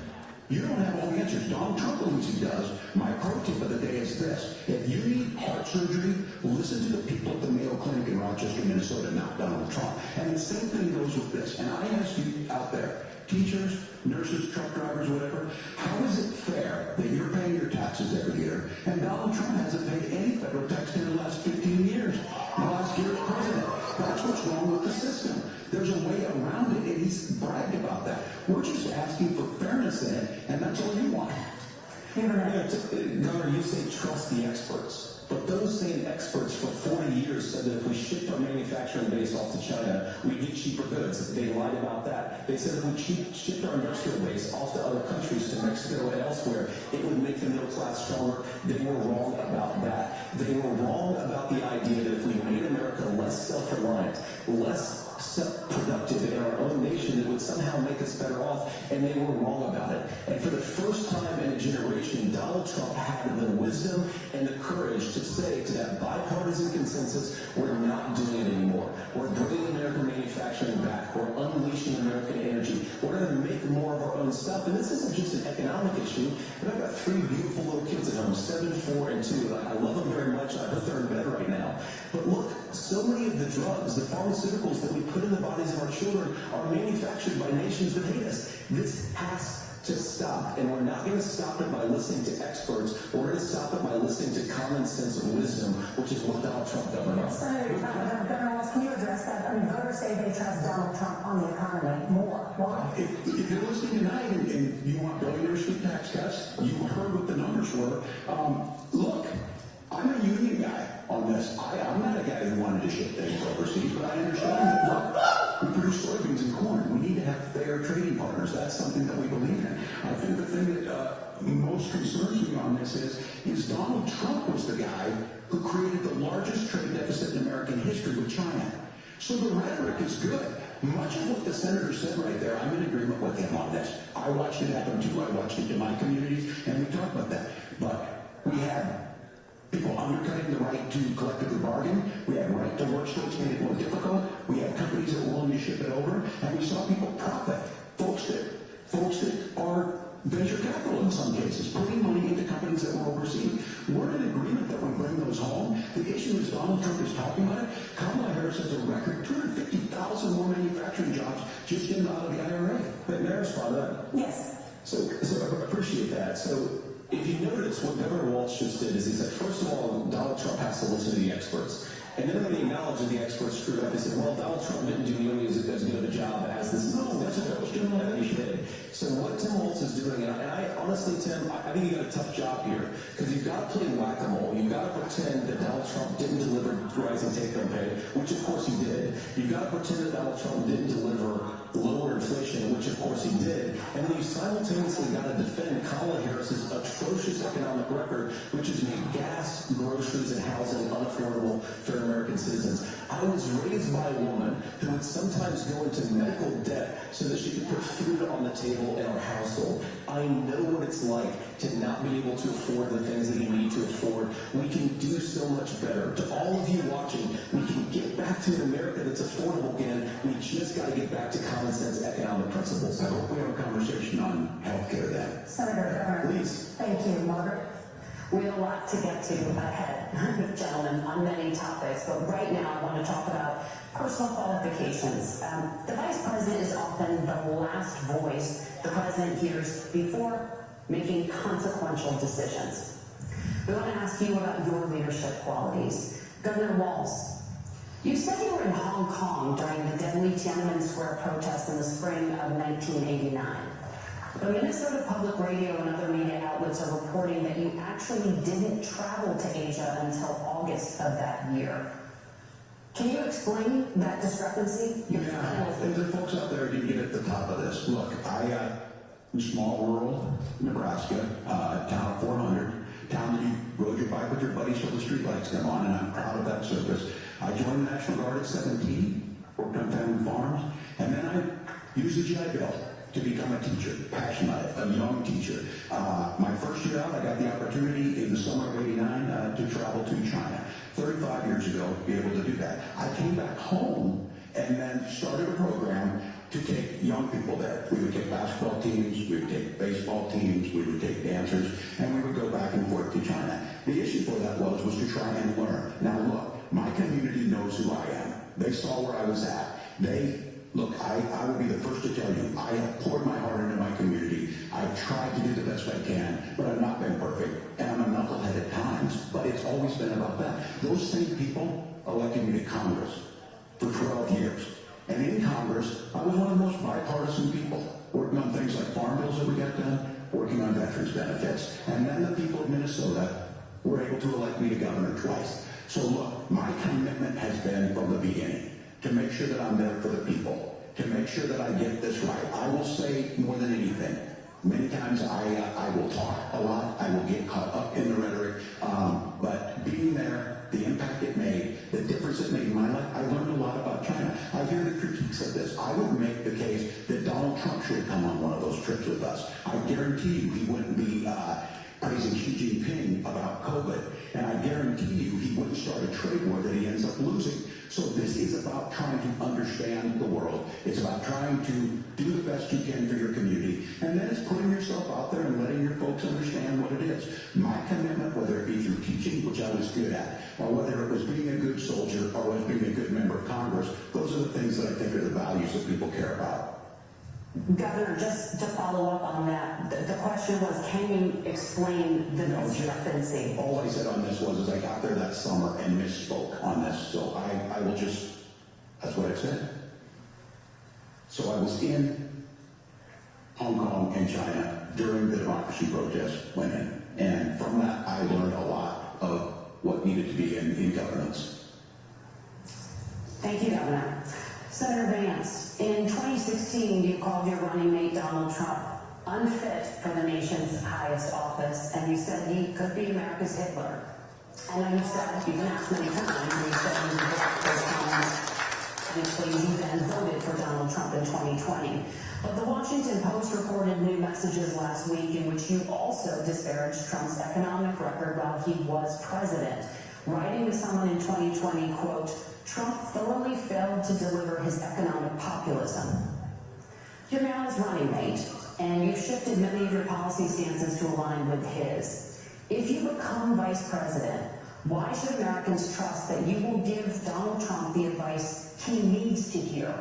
you don't have all the answers. Donald Trump believes he does. My pro tip of the day is this. If you need heart surgery, listen to the people at the Mayo Clinic in Rochester, Minnesota, not Donald Trump. And the same thing goes with this. And I ask you out there, teachers, nurses, truck drivers, whatever, how is it fair that you're paying your taxes every year and Donald Trump hasn't paid any federal tax in the last 15 years? The last year as president. That's what's wrong with the system. There's a way around it, and he's bragged about that. We're just asking for fairness in it, and that's all you want. Governor, you say trust the experts. But those same experts for 40 years said that if we shipped our manufacturing base off to China, we'd get cheaper goods. They lied about that. They said if we shipped our industrial base off to other countries, to Mexico and elsewhere, it would make the middle class stronger. They were wrong about that. They were wrong about the idea that if we made America less self-reliant, less productive in our own nation, it would somehow make us better off, and they were wrong about it. And for the first time in a generation, Donald Donald Trump had the wisdom and the courage to say to that bipartisan consensus, we're not doing it anymore. We're bringing American manufacturing back. We're unleashing American energy. We're going to make more of our own stuff. And this isn't just an economic issue. And I've got 3 beautiful little kids at home, 7, 4, and 2. And I love them very much. I hope they're in bed right now. But look, so many of the drugs, the pharmaceuticals that we put in the bodies of our children are manufactured by nations that hate us. This has to stop, and we're not going to stop it by listening to experts. We're going to stop it by listening to common sense and wisdom, which is what Donald Trump governs. Senator, Governor Walz, can you address that? I mean, voters say they trust Donald Trump on the economy more. Why? If you're listening tonight and you want billionaires to get tax cuts, you heard what the numbers were. Look, I'm a union guy on this. I'm not a guy who wanted to ship things overseas, but I understand that, look, we produce soybeans and corn. We need to have fair trading partners. That's something that we believe in. I think the thing that most concerns me on this is Donald Trump was the guy who created the largest trade deficit in American history with China. So the rhetoric is good. Much of what the senator said right there, I'm in agreement with him on this. I watched it happen too. I watched it in my communities, and we talked about that. But we had people undercutting the right to collectively bargain. We had right to work states made it more difficult. We had companies that were willing to ship it over, and we saw people profit. Folks that are venture capital in some cases, putting money into companies that were overseas. We're in agreement that we bring those home. The issue is Donald Trump is talking about it. Kamala Harris has a record 250,000 more manufacturing jobs just in out of the IRA. But may I respond to that? Yes. So I appreciate that. So if you notice, what Governor Walz just did is he said, first of all, Donald Trump has to listen to the experts. And then when he acknowledged that the experts screwed up, he said, well, Donald Trump didn't do nearly as good of a job as this. No, that's what he did. So what Tim Walz is doing, and I honestly, Tim, I think you got a tough job here, because you've got to play whack-a-mole. You've got to pretend that Donald Trump didn't deliver rising take-home pay, which of course he did. You've got to pretend that Donald Trump didn't deliver lower inflation, which of course he did. And then you simultaneously got to defend Kamala Harris's atrocious economic record, which has made gas, groceries, and housing unaffordable for American citizens. I was raised by a woman who would sometimes go into medical debt so that she could put food on the table in our household. I know what it's like to not be able to afford the things that you need to afford. We can do so much better. To all of you watching, we can get back to an America that's affordable again. We just got to get back to common sense economic principles. I hope we have a conversation on health care then. Senator Governor. Please. Thank you, Margaret. We have a lot to get to ahead, gentlemen, on many topics, but right now I want to talk about personal qualifications. The Vice President is often the last voice the President hears before making consequential decisions. We want to ask you about your leadership qualities. Governor Walz, you said you were in Hong Kong during the deadly Tiananmen Square protests in the spring of 1989. But Minnesota Public Radio and other media outlets are reporting that you actually didn't travel to Asia until August of that year. Can you explain that discrepancy? Yeah, the folks out there didn't get at the top of this. Look, I small rural Nebraska, town of 400, town that you rode your bike with your buddies till the streetlights come on, and I'm proud of that service. I joined the National Guard at 17, worked on family farms, and then I used the GI Bill to become a teacher, passionate, a young teacher. My first year out, I got the opportunity in the summer of '89 to travel to China. 35 years ago, to be able to do that. I came back home and then started a program to take young people there. We would take basketball teams, we would take baseball teams, we would take dancers, and we would go back and forth to China. The issue for that was to try and learn. Now look, my community knows who I am. They saw where I was at. Look, I will be the first to tell you, I have poured my heart into my community. I've tried to do the best I can, but I've not been perfect. And I'm a knucklehead at times, but it's always been about that. Those same people elected me to Congress for 12 years. And in Congress, I was one of the most bipartisan people, working on things like farm bills that we got done, working on veterans benefits. And then the people of Minnesota were able to elect me to governor twice. So look, my commitment has been from the beginning to make sure that I'm there for the people, to make sure that I get this right. I will say more than anything. Many times I will talk a lot, I will get caught up in the rhetoric, but being there, the impact it made, the difference it made in my life, I learned a lot about China. I hear the critiques of this. I would make the case that Donald Trump should come on one of those trips with us. I guarantee you he wouldn't be praising Xi trade war that he ends up losing. So this is about trying to understand the world. It's about trying to do the best you can for your community. And then it's putting yourself out there and letting your folks understand what it is. My commitment, whether it be through teaching, which I was good at, or whether it was being a good soldier, or was being a good member of Congress, those are the things that I think are the values that people care about. Governor, just to follow up on that, the question was, can you explain the discrepancy? All I said on this was I got there that summer and misspoke on this, so I will just, that's what I said. So I was in Hong Kong and China during the democracy protest women, and from that I learned a lot of what needed to be in governance. Thank you, Governor. Senator Vance, in 2016, you called your running mate Donald Trump unfit for the nation's highest office, and you said he could be America's Hitler. I know you've said, you've been asked many times, and you said you reject those comments. Obviously, you then voted for Donald Trump in 2020. But the Washington Post reported new messages last week in which you also disparaged Trump's economic record while he was president, writing to someone in 2020, quote, Trump thoroughly failed to deliver his economic populism. You're now his running mate, and you've shifted many of your policy stances to align with his. If you become vice president, why should Americans trust that you will give Donald Trump the advice he needs to hear,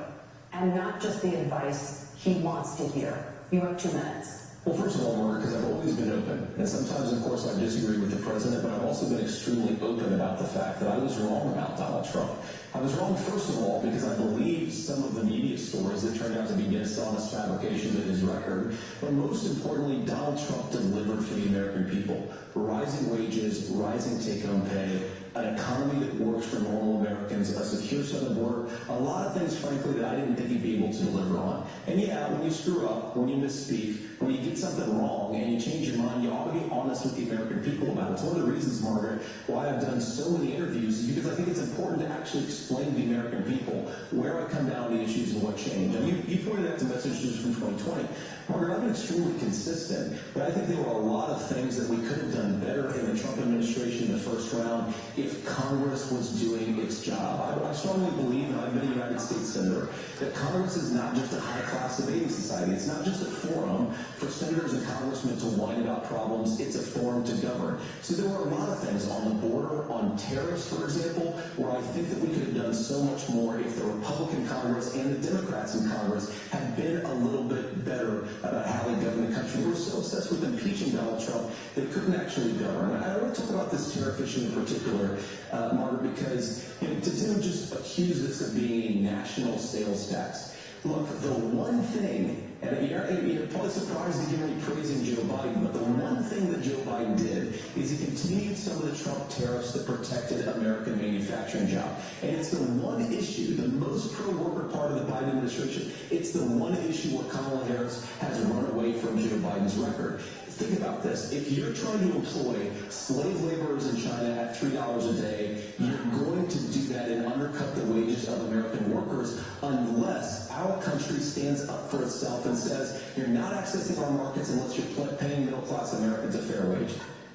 and not just the advice he wants to hear? You have 2 minutes. Well, first of all, Margaret, because I've always been open, and sometimes, of course, I disagree with the president, but I've also been extremely open about the fact that I was wrong about Donald Trump. I was wrong, first of all, because I believed some of the media stories that turned out to be dishonest fabrications of his record, but most importantly, Donald Trump delivered for the American people. Rising wages, rising take-home pay, an economy that works for normal Americans, a secure southern border, a lot of things, frankly, that I didn't think he'd be able to deliver on. And yeah, when you screw up, when you misspeak, when you get something wrong and you change your mind, you ought to be honest with the American people about it. It's one of the reasons, Margaret, why I've done so many interviews, is because I think it's important to actually explain to the American people where I come down to the issues and what changed. And you pointed out the messages from 2020. Margaret, I've been extremely consistent, but I think there were a lot of things that we could have done better in the Trump administration in the first round if Congress was doing its job. I strongly believe, and I've been a United States Senator, that Congress is not just a high-class debating society. It's not just a forum for senators and congressmen to whine about problems. It's a forum to govern. So there were a lot of things on the border, on tariffs, for example, where I think that we could have done so much more if the Republican Congress and the Democrats in Congress had been a little bit better about how they govern the country. They were so obsessed with impeaching Donald Trump, they couldn't actually govern. I want to talk about this tariff issue in particular, Margaret, because to just accuse this of being a national sales tax. Look, the one thing, and you're probably surprised to hear me praising Joe Biden, but the one thing that Joe Biden did is he continued some of the Trump tariffs that protected American manufacturing jobs. And it's the one issue, the most pro-worker part of the Biden administration, it's the one issue where Kamala Harris has run away from Joe Biden's record. Think about this. If you're trying to employ slave laborers in China at $3 a day, you're going to do that and undercut the wages of American workers unless our country stands up for itself and says, you're not accessing our markets unless you're paying middle-class Americans a fair wage.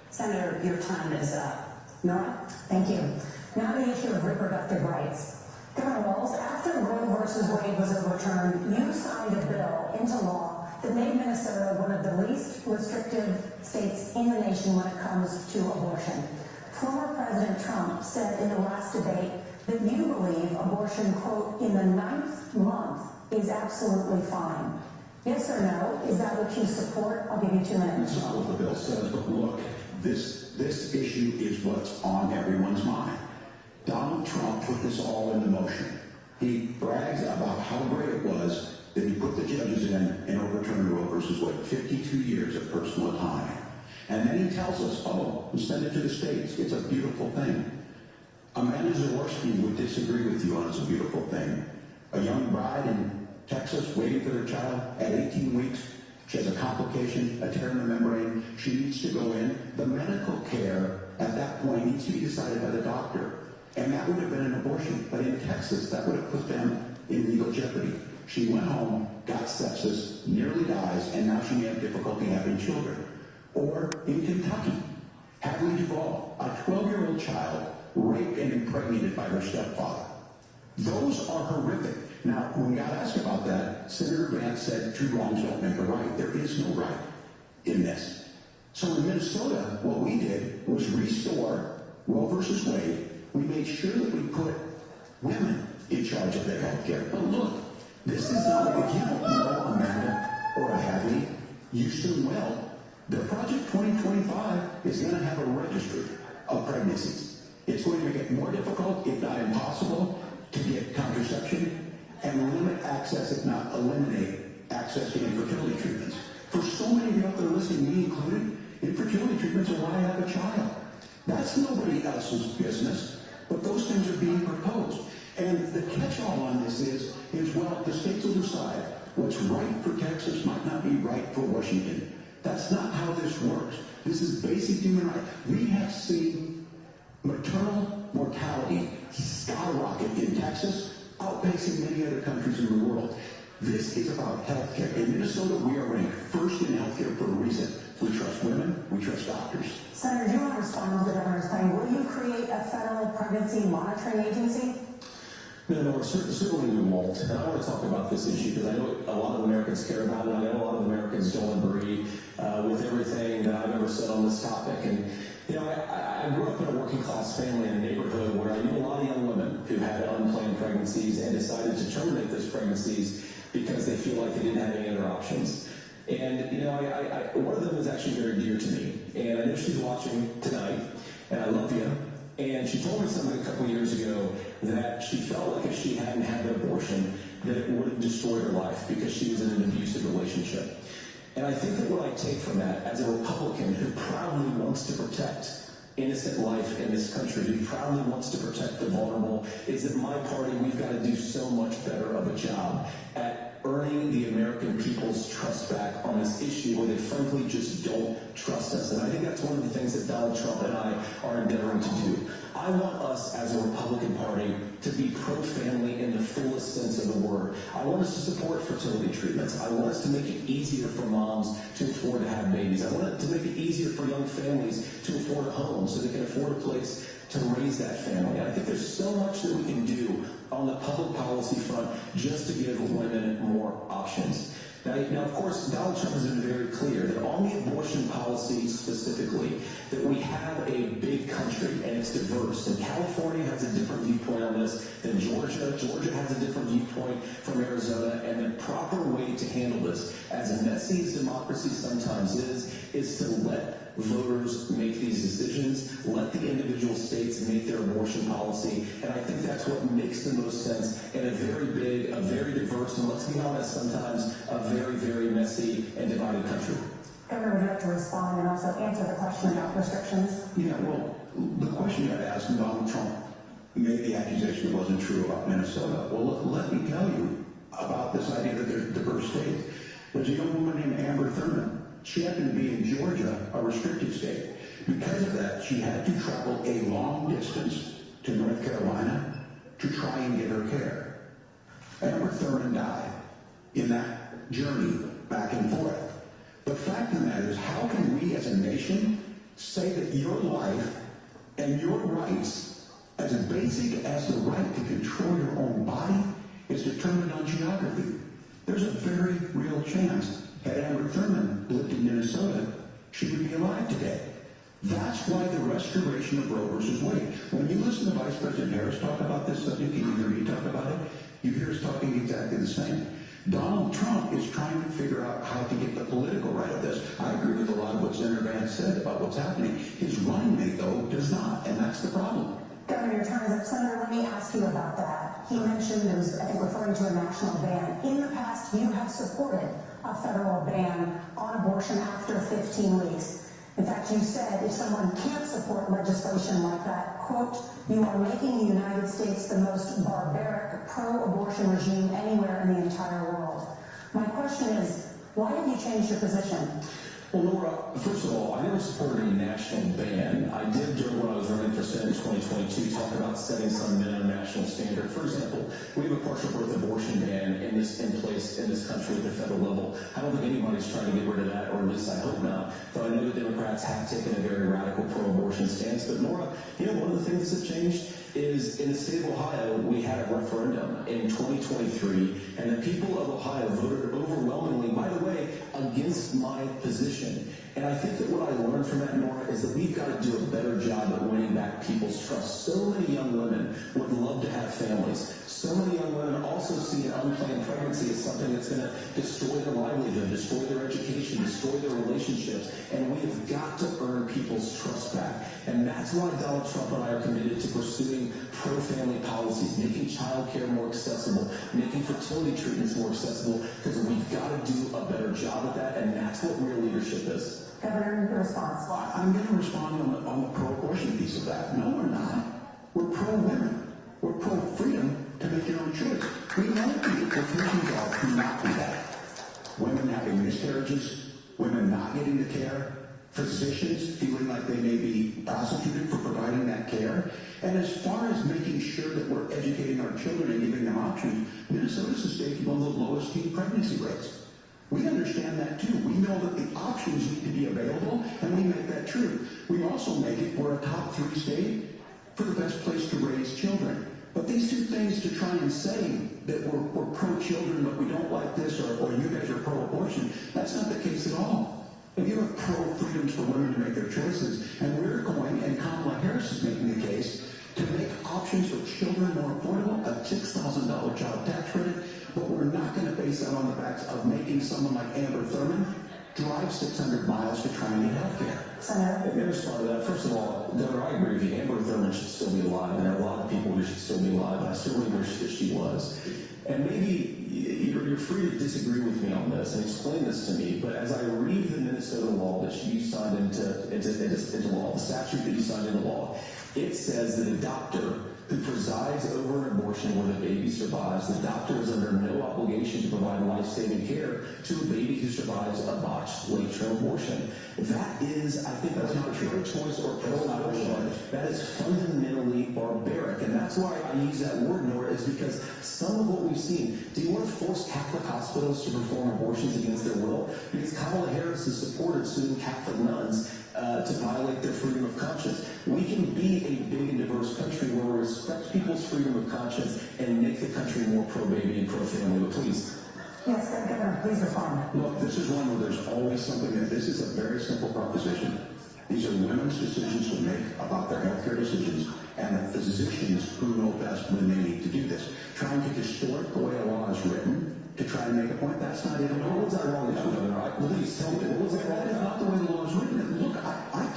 Senator, your time is up. Nora, thank you. Now the issue of reproductive rights. Governor Walz, after Roe versus Wade was overturned, you signed a bill into law that made Minnesota one of the least restrictive states in the nation when it comes to abortion. Former President Trump said in the last debate that you believe abortion, quote, in the 9th month is absolutely fine. Yes or no? Is that what you support? I'll give you 2 minutes. That's not what the bill says, but look, this issue is what's on everyone's mind. Donald Trump put this all into motion. He brags about how great it was that he put the judges in and overturned Roe versus Wade, 52 years of personal autonomy. And then he tells us, oh, we send it to the states. It's a beautiful thing. Amanda Zaworski would disagree with you on it's a beautiful thing. A young bride in Texas waiting for their child at 18 weeks. She has a complication, a tear in the membrane. She needs to go in. The medical care at that point needs to be decided by the doctor. And that would have been an abortion. But in Texas, that would have put them in legal jeopardy. She went home, got sepsis, nearly dies, and now she may have difficulty having children. Or in Kentucky, Hadley Duvall, a 12-year-old child raped and impregnated by her stepfather. Those are horrific. Now, when we got asked about that, Senator Vance said 2 wrongs don't make a right. There is no right in this. So in Minnesota, what we did was restore Roe versus Wade. We made sure that we put women in charge of their health care. But look, this is not, if you don't know Amanda or Hadley, Houston well, the Project 2025 is going to have a registry of pregnancies. It's going to make it more difficult, if not impossible, to get contraception and limit access, if not eliminate access to infertility treatments. For so many of you out there listening, me included, infertility treatments are why I have a child. That's nobody else's business, but those things are being proposed. And the catch-all on this is, well, the states will decide what's right for Texas might not be right for Washington. That's not how this works. This is basic human right. We have seen maternal mortality skyrocket in Texas, outpacing many other countries in the world. This is about health care. In Minnesota, we are ranked first in health care for a reason. We trust women, we trust doctors. Senator, do you want to respond to the governor's claim? Will you create a federal pregnancy monitoring agency? No, certainly we won't. And I want to talk about this issue because I know a lot of Americans care about it. I know a lot of Americans don't agree with everything that I've ever said on this topic. And, you know, I grew up in a working class family in a neighborhood where I knew a lot of young women who had unplanned pregnancies and decided to terminate those pregnancies because they feel like they didn't have any other options. And, you know, one of them is actually very dear to me. And I know she's watching tonight, and I love you. And she told me something a couple years ago that she felt like if she hadn't had an abortion, that it would have destroyed her life because she was in an abusive relationship. And I think that what I take from that as a Republican who proudly wants to protect innocent life in this country, who proudly wants to protect the vulnerable, is that my party, we've got to do so much better of a job at earning the American people's trust back on this issue where they frankly just don't trust us. And I think that's one of the things that Donald Trump and I are endeavoring to do. I want us as a Republican Party to be pro-family in the fullest sense of the word. I want us to support fertility treatments. I want us to make it easier for moms to afford to have babies. I want it to make it easier for young families to afford a home so they can afford a place to raise that family. And I think there's so much that we can do on the public policy front just to give women more options. Now, of course, Donald Trump has been very clear that on the abortion policy specifically, that we have a big country and it's diverse. And California has a different viewpoint on this than Georgia. Georgia has a different viewpoint from Arizona. And the proper way to handle this, as messy as democracy sometimes is to let voters make these decisions, let the individual states make their abortion policy, and I think that's what makes the most sense in a very big, a very diverse, and let's be honest, sometimes a very, very messy and divided country. Governor, would you like to respond and also answer the question about restrictions? Yeah, well, the question you had asked, and Donald Trump made the accusation it wasn't true about Minnesota. Well, look, let me tell you about this idea that there's diverse states. There's a young woman named Amber Thurman. She happened to be in Georgia, a restricted state. Because of that, she had to travel a long distance to North Carolina to try and get her care. Amber Thurman died in that journey back and forth. The fact of the matter is, how can we as a nation say that your life and your rights, as basic as the right to control your own body, is determined on geography? There's a very real chance had Amber Thurman lived in Minnesota, she would be alive today. That's why the restoration of Roe versus Wade. When you listen to Vice President Harris talk about this subject, and you hear me talk about it, you hear us talking exactly the same. Donald Trump is trying to figure out how to get the political right of this. I agree with a lot of what Senator Vance said about what's happening. His running mate, though, does not, and that's the problem. Governor, your time is up. Senator, let me ask you about that. He mentioned, it was, I think, referring to a national ban. In the past, you have supported a federal ban on abortion after 15 weeks. In fact, you said if someone can't support legislation like that, quote, you are making the United States the most barbaric pro-abortion regime anywhere in the entire world. My question is, why have you changed your position? Well, Nora, first of all, I never supported a national ban. I did, during when I was running for Senate in 2022, talk about setting some minimum national standard. For example, we have a partial birth abortion ban in place in this country at the federal level. I don't think anybody's trying to get rid of that, or at least I hope not. But I know the Democrats have taken a very radical pro-abortion stance. But Nora, one of the things that's changed is in the state of Ohio, we had a referendum in 2023, and the people of Ohio voted overwhelmingly, by the way, against my position. And I think that what I learned from that, Nora, is that we've got to do a better job at winning back people's trust. So many young women would love to have families. So many young women also see an unplanned pregnancy as something that's going to destroy their livelihood, destroy their education, destroy their relationships. And we have got to earn people's trust back. And that's why Donald Trump and I are committed to pursuing pro-family policies, making child care more accessible, making fertility treatments more accessible, because we've got to do a better job at that, and that's what real leadership is. Governor, your response. Well, I'm going to respond on the pro-abortion piece of that. No, we're not. We're pro-women. We're pro-freedom to make your own choice. We know the implications are not do that. Women having miscarriages, women not getting the care, physicians feeling like they may be prosecuted for providing that care. And as far as making sure that we're educating our children and giving them options, Minnesota's a state with one of the lowest teen pregnancy rates. We understand that too. We know that the options need to be available, and we make that true. We also make it, we're a top 3 state for the best place to raise children. But these two things to try and say that we're pro-children, but we don't like this, or you guys are pro-abortion, that's not the case at all. If you have pro-freedoms for women to make their choices, and we're going, and Kamala Harris is making the case, to make options for children more affordable, a $6,000 child tax credit, but we're not going to base that on the backs of making someone like Amber Thurman drive 600 miles to try and get health care. Senator, let me respond to that. First of all, Governor, I agree with you. Amber Thurman should still be alive, and there are a lot of people who should still be alive, and I certainly wish that she was. And maybe you're free to disagree with me on this and explain this to me, but as I read the Minnesota law that you signed into law, the statute that you signed into law, it says that a doctor who presides over an abortion where the baby survives, the doctor is under no obligation to provide life-saving care to a baby who survives a botched late-term abortion. That is, I think, that's not a pro-choice or pro-abortion. That is fundamentally barbaric, and that's why I use that word, Nora, is because some of what we've seen. Do you want to force Catholic hospitals to perform abortions against their will? Because Kamala Harris has supported suing Catholic nuns to violate their freedom of conscience. We can be a big and diverse country where we respect people's freedom of conscience and make the country more pro-baby and pro-family. But please. Yes, Governor, please respond. Look, this is one where there's always something that this is a very simple proposition. These are women's decisions to make about their healthcare decisions, and the physicians who know best when they need to do this. Trying to distort the way a law is written to try and make a point, that's not it at all. What was that wrong, Governor? Please tell me, what was that wrong? That is not the way the law is written. Look, I've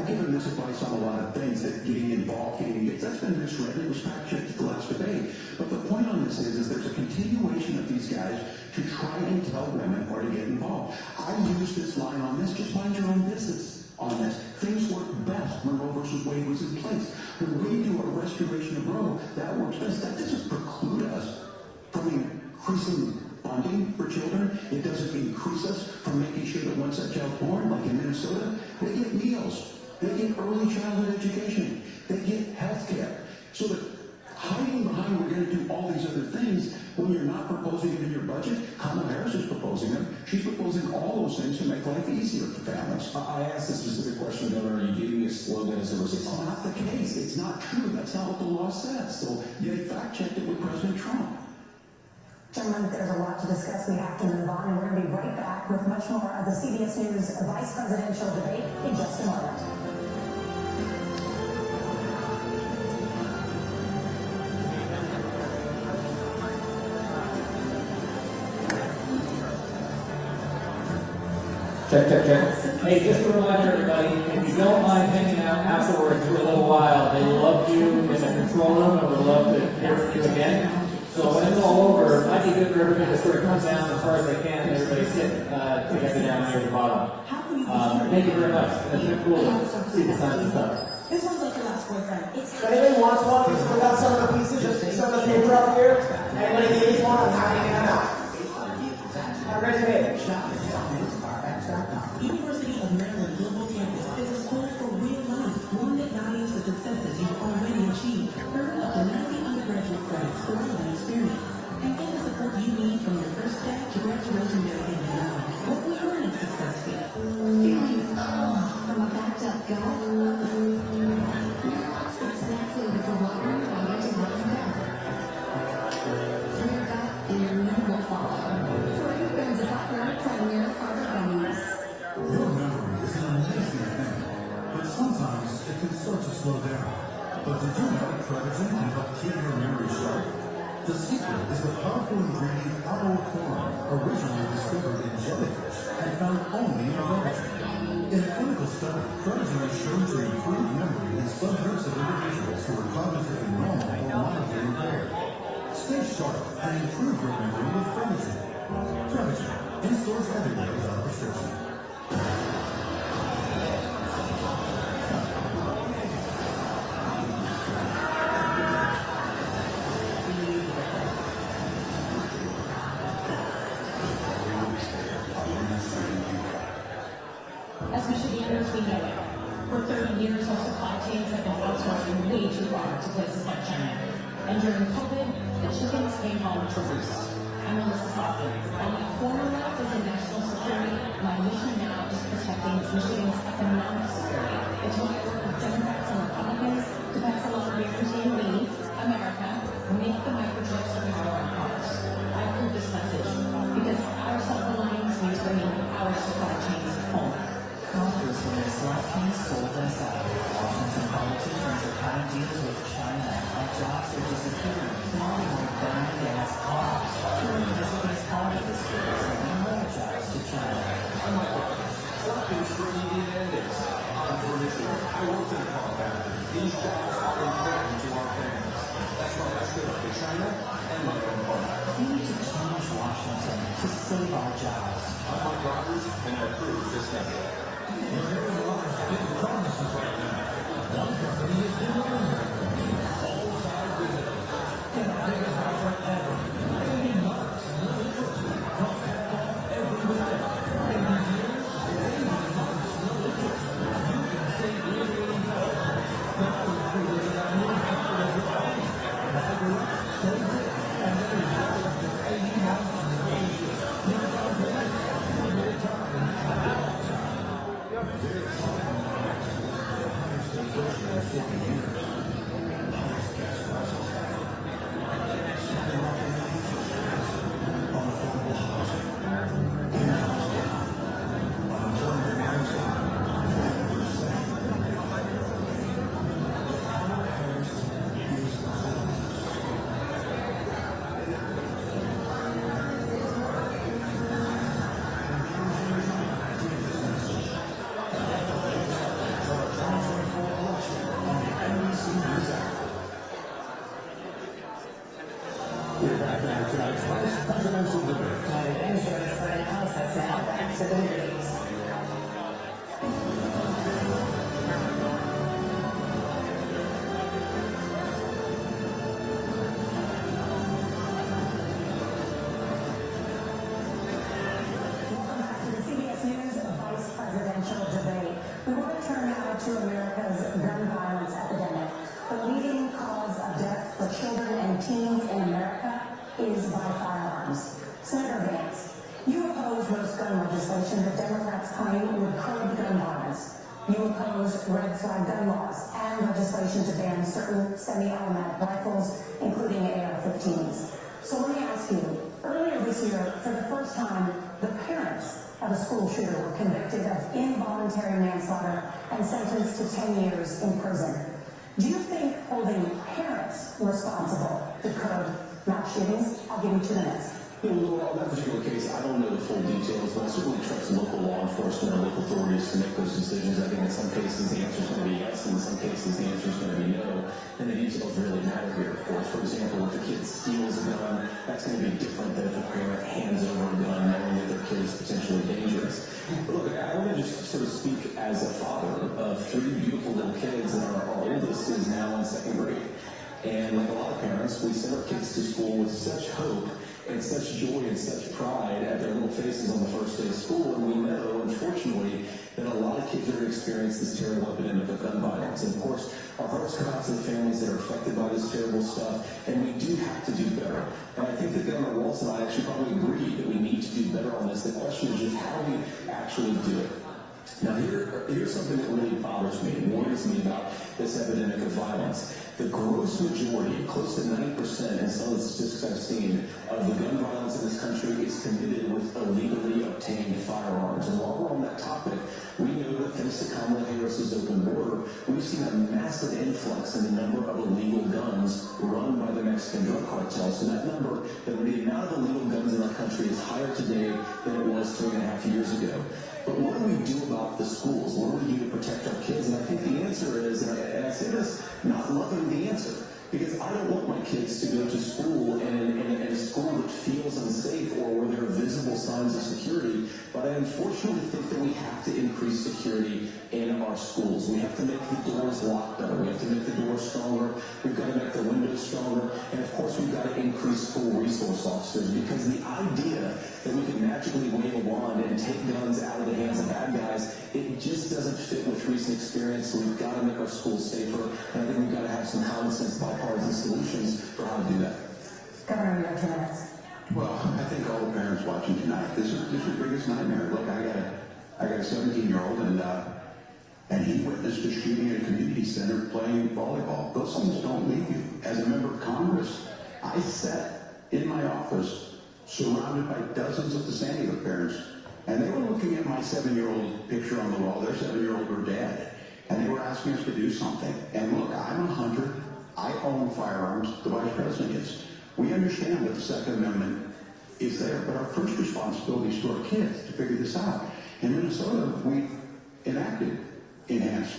given this advice on a lot of things, that getting involved, that's been miswritten. It was fact-checked at the last debate. But the point on this is there's a continuation of these guys to try and tell women where to get involved. I use this line on this, just mind your own business on this. Things work best when Roe versus Wade was in place. When we do a restoration of Roe, that works best. That doesn't preclude us from increasing funding for children. It doesn't increase us from making sure that once that child's born, like in Minnesota, they get meals. They get early childhood education. They get health care. So that hiding behind we're going to do all these other things when you're not proposing it in your budget, Kamala Harris is proposing them. She's proposing all those things to make life easier for families. I asked a specific question, Governor. You gave me a slogan as a response. It's not the case. It's not true. That's not what the law says. So you fact-checked it with President Trump. Gentlemen, there's a lot to discuss. We have to move on, and we're going to be right back with much more of the CBS News vice presidential debate in just a moment. Check. Hey, just a reminder, everybody, if you don't mind hanging out afterwards for a little while, they love you in the control room and would love to hear from you again. So when it's all over, it might be good for everybody to sort of come down as far as they can, and everybody sit together down here at the bottom. Thank you very much. It's been cool to see the signs and stuff. This one's like your last boyfriend. If anybody wants one, we got some of the pieces, just some of the paper up here. Anybody needs one, I'm happy to hand out. Have a great day. slow down. But did you know Prevagen can help keep your memory sharp? The secret is the powerful ingredient allocorn, originally discovered in jellyfish and found only in Prevagen. In a clinical study, Prevagen was shown to improve memory in subgroups of individuals who were cognitively normal or mildly impaired. Stay sharp and improve your memory with Prevagen. Prevagen, in stores everywhere without prescription. As Michiganders, we know it. For 30 years, our supply chains have been outsourcing way too far to places like China. And during COVID, the chickens came home to roost. I'm Melissa Soffer. While my former life was in national security, my mission now is protecting Michigan's economic security. It's why I work with Democrats and Republicans to pass a law guaranteeing we, America, make the microchips of power our cars. I approve this message because our self-reliance means bringing our supply chains home. Congress in its lifetime sold us out. Washington politicians are cutting deals with China. Our jobs are disappearing. Now we want burn gas cars. Turning Michigan's car industry is sending more jobs to China. I'm Mike Walker. Working for Indian Indians. I'm from Michigan. I worked in a car factory. These jobs are important to our families. That's why I stood up to China and my own party. We need to change Washington to save our jobs. I'm Mike Rogers, and I approve this message. We're hearing a lot of big promises right now. One company is doing all sides of it. Get the biggest offer ever. Baby nuts, little cookies, half off everywhere. Baby deals, baby nuts, little cookies. You can save really thousands. Now we figured it out more after every day. Buy direct, save it, and then we go up to 80 months in the wages. Never got a break. We're talking about We're back now tonight's vice presidential debate. Thanks for an analysis now. Back to the debates. Welcome back to the CBS News Vice Presidential Debate. We want to turn now to America's gun violence epidemic. The leading cause of death for children and teens in America is by firearms. Senator Vance, you oppose most gun legislation that Democrats claim would curb gun violence. You oppose red flag gun laws and legislation to ban certain semi-automatic rifles, including AR-15s. So let me ask you, earlier this year, for the first time, the parents of a school shooter were convicted of involuntary manslaughter and sentenced to 10 years in prison. Do you think holding parents responsible could curb mass shootings? I'll give you 2 minutes. Well, on that particular case, I don't know the full details, but I certainly trust local law enforcement and local authorities to make those decisions. I think in some cases the answer is going to be yes, and in some cases the answer is going to be no. And the details really matter here, of course. For example, if a kid steals a gun, that's going to be different than if a parent hands over a gun knowing that their kid is potentially dangerous. But look, I want to just sort of speak as a father of 3 beautiful little kids, and our oldest is now in 2nd grade. And like a lot of parents, we send our kids to school with such hope and such joy and such pride at their little faces on the first day of school. And we know, unfortunately, that a lot of kids are going to experience this terrible epidemic of gun violence. And of course, our hearts go out to the families that are affected by this terrible stuff, and we do have to do better. And I think that Governor Walz and I actually probably agree that we need to do better on this. The question is just how do we actually do it? Now here's something that really bothers me and worries me about this epidemic of violence. The gross majority, close to 90%, in some of the statistics I've seen, of the gun violence in this country is committed with illegally obtained firearms. And while we're on that topic, we know that thanks to Kamala Harris's open border, we've seen a massive influx in the number of illegal guns run by the Mexican drug cartels. So that number, the amount of illegal guns in our country is higher today than it was 3.5 years ago. But what do we do about the schools? What do we do to protect our kids? And I think the answer is, and I say this not loving the answer, because I don't want my kids to go to school and a school that feels unsafe or where there are visible signs of security. But I unfortunately think that we have to increase security in our schools. We have to make the doors lock better. We have to make the doors stronger. We've got to make the windows stronger. And of course, we've got to increase school resource officers, because the idea that we can magically wave a wand and take guns out of the hands of bad guys, it just doesn't fit with recent experience. So we've got to make our schools safer. And I think we've got to have some common sense bipartisan solutions for how to do that. Governor, you have 2 minutes. Well, I think all the parents watching tonight, this is the biggest nightmare. Look, I got a 17-year-old, and he witnessed a shooting at a community center playing volleyball. Those things don't leave you. As a member of Congress, I sat in my office surrounded by dozens of the Sandy Hook parents, and they were looking at my 7-year-old picture on the wall. Their 7-year-old were dead, and they were asking us to do something. And look, I'm a hunter. I own firearms. The Vice President is. We understand that the Second Amendment is there, but our first responsibility is to our kids to figure this out. In Minnesota, we've enacted enhanced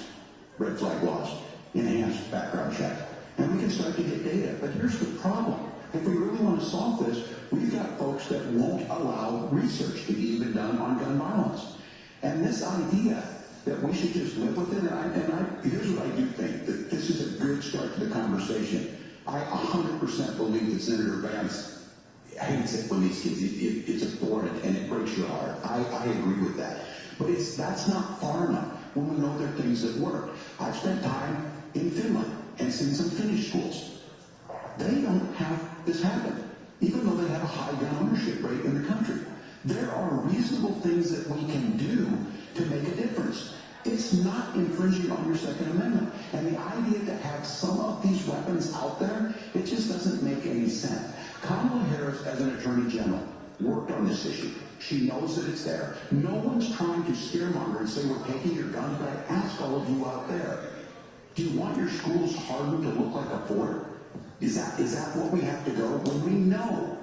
red flag laws, enhanced background check, and we can start to get data. But here's the problem. If we really want to solve this, we've got folks that won't allow research to be even done on gun violence. And this idea that we should just live with it, here's what I do think, that this is a good start to the conversation. I 100% believe that Senator Vance hates it when these kids, it's abhorrent and it breaks your heart. I agree with that. But that's not far enough when we know there are things that work. I've spent time in Finland and seen some Finnish schools. They don't have this happen, even though they have a high gun ownership rate in the country. There are reasonable things that we can do to make a difference. It's not infringing on your Second Amendment. And the idea to have some of these weapons out there, it just doesn't make any sense. Kamala Harris, as an Attorney General, worked on this issue. She knows that it's there. No one's trying to scaremonger and say we're taking your guns back. Ask all of you out there, do you want your schools hardened to look like a fort? Is that what we have to go? When we know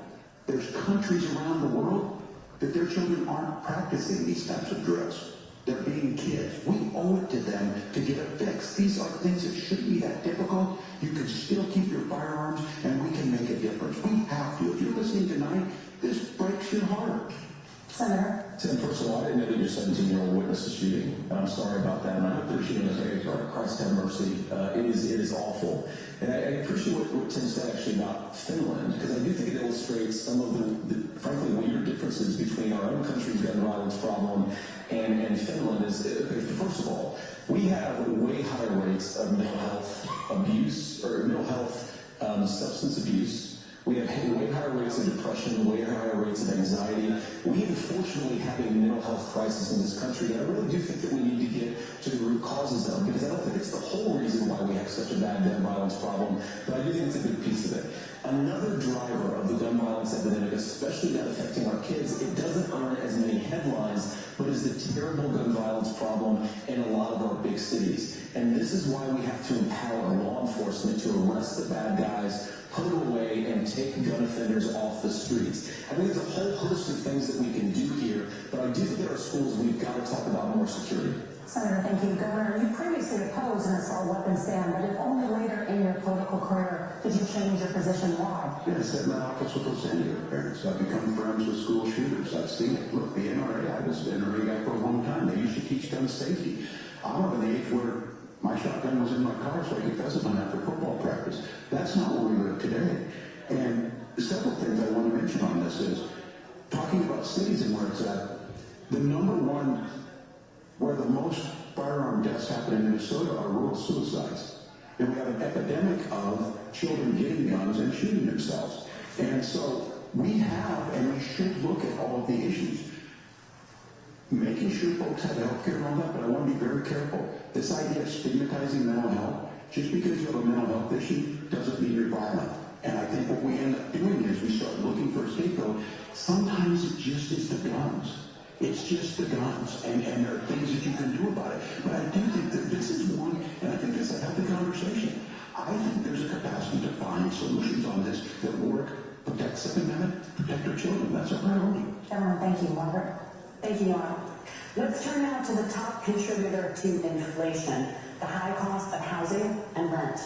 there's countries around the world that their children aren't practicing these types of drills. They're being kids. We owe it to them to get it fixed. These are things that shouldn't be that difficult. You can still keep your firearms, and we can make a difference. We have to. If you're listening tonight, this breaks your heart. Senator? Tim, first of all, I didn't know that your 17-year-old witnessed a shooting, and I'm sorry about that, and I appreciate it. Christ have mercy. It is awful. And I appreciate what Tim said actually about Finland, because I do think it illustrates some of the frankly, weird differences between our own country's gun violence problem and Finland. First of all, we have way higher rates of mental health abuse, or mental health substance abuse. We have way higher rates of depression, way higher rates of anxiety. We unfortunately have a mental health crisis in this country, and I really do think that we need to get to the root causes of it, because I don't think it's the whole reason why we have such a bad gun violence problem, but I do think it's a big piece of it. Another driver of the gun violence epidemic, especially that affecting our kids, it doesn't earn as many headlines, but is the terrible gun violence problem in a lot of our big cities. And this is why we have to empower law enforcement to arrest the bad guys, put them away, and take gun offenders off the streets. I think there's a whole host of things that we can do here, but I do think at our schools we've got to talk about more security. Senator, thank you. Governor, you previously opposed an assault weapons ban, but if only later in your political career did you change your position. Why? Yeah, I sat in that office with those Sandy Hook parents. I've become friends with school shooters. I've seen it. Look, the NRA, I was an NRA guy for a long time. They used to teach gun safety. I'm of an age where my shotgun was in my car so I could pheasant hunt after football practice. That's not where we live today. And several things I want to mention on this is, talking about cities and where it's at, the number one where the most firearm deaths happen in Minnesota are rural suicides. And we have an epidemic of children getting guns and shooting themselves. And so we have, and we should look at all of the issues. making sure folks have health care and all that, but I want to be very careful. This idea of stigmatizing mental health, just because you have a mental health issue doesn't mean you're violent. And I think what we end up doing is we start looking for a scapegoat. Sometimes it just is the guns. It's just the guns, and there are things that you can do about it. But I do think that this is one, and I think this is a healthy conversation. I think there's a capacity to find solutions on this that work, protect Second Amendment, protect our children. That's our priority. Everyone, thank you, Robert. Thank you, Nora. Let's turn now to the top contributor to inflation, the high cost of housing and rent.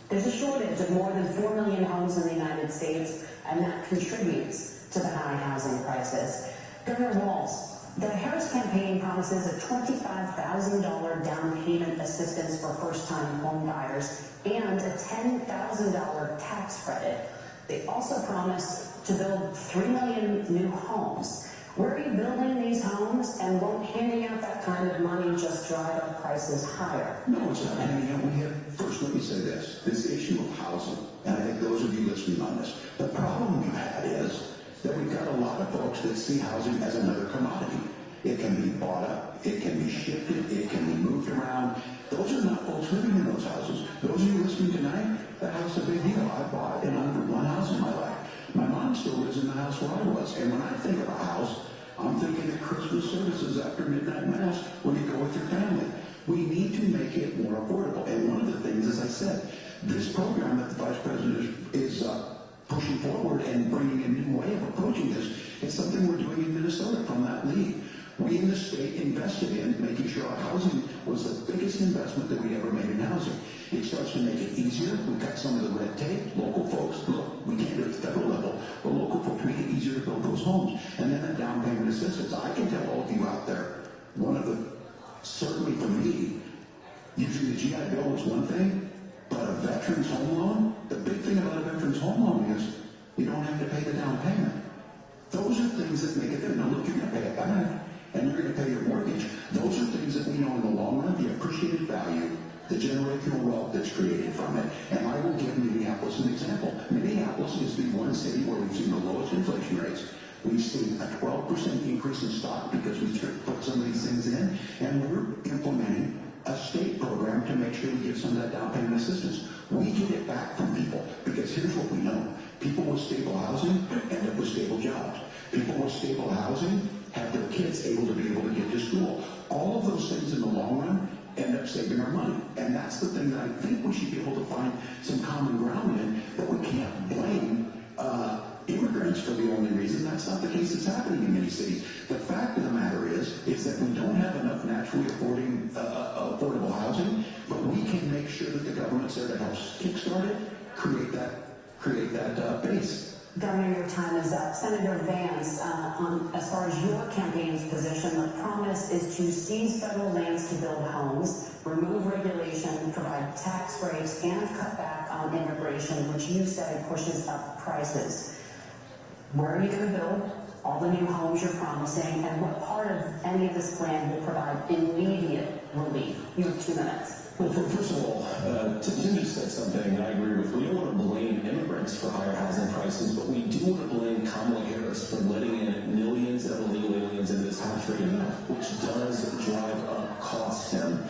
There's a shortage of more than 4 million homes in the United States, and that contributes to the high housing prices. Governor Walz, the Harris campaign promises a $25,000 down payment assistance for first-time home buyers and a $10,000 tax credit. They also promise to build 3 million new homes. Where are you building these homes, and won't handing out that kind of money just drive up prices higher? No, it's not handing out. First, let me say this. This issue of housing, and I think those of you listening on this, the problem we've had is that we've got a lot of folks that see housing as another commodity. It can be bought up, it can be shifted, it can be moved around. Those are not folks living in those houses. Those of you listening tonight, that house is a big deal. I bought and owned one house in my life. My mom still lives in the house where I was. And when I think of a house, I'm thinking of Christmas services after midnight mass when you go with your family. We need to make it more affordable. And one of the things, as I said, this program that the Vice President is pushing forward and bringing a new way of approaching this is something we're doing in Minnesota from that lead. We in the state invested in making sure our housing was the biggest investment that we ever made in housing. It starts to make it easier. We cut some of the red tape. Local folks, look, we can't do it at the federal level, but local folks make it easier to build those homes. And then that down payment assistance. I can tell all of you out there, one of the, certainly for me, using the GI Bill is one thing, but a veteran's home loan, the big thing about a veteran's home loan is you don't have to pay the down payment. Those are things that make it there. Now look, you're going to pay it back, and you're going to pay your mortgage. Those are things that we know in the long run, the appreciated value, the generational wealth that's created from it. And I will give Minneapolis an example. Minneapolis is the one city where we've seen the lowest inflation rates. We've seen a 12% increase in stock because we put some of these things in, and we're implementing a state program to make sure we give some of that down payment assistance. We get it back from people because here's what we know. People with stable housing end up with stable jobs. People with stable housing have their kids able to get to school. All of those things in the long run end up saving our money. And that's the thing that I think we should be able to find some common ground in, that we can't blame immigrants for the only reason. That's not the case that's happening in many cities. The fact of the matter is that we don't have enough naturally affordable housing, but we can make sure that the government's there to help kickstart it, create that base. Governor, your time is up. Senator Vance, as far as your campaign's position, the promise is to seize federal lands to build homes, remove regulation, provide tax breaks, and cut back on immigration, which you say pushes up prices. Where are you going to build all the new homes you're promising, and what part of any of this plan will provide immediate relief? You have 2 minutes. Well, first of all, Tim just said something that I agree with. We don't want to blame immigrants for higher housing prices, but we do want to blame Kamala Harris for letting in millions of illegal aliens into this country, which does drive up costs, Tim.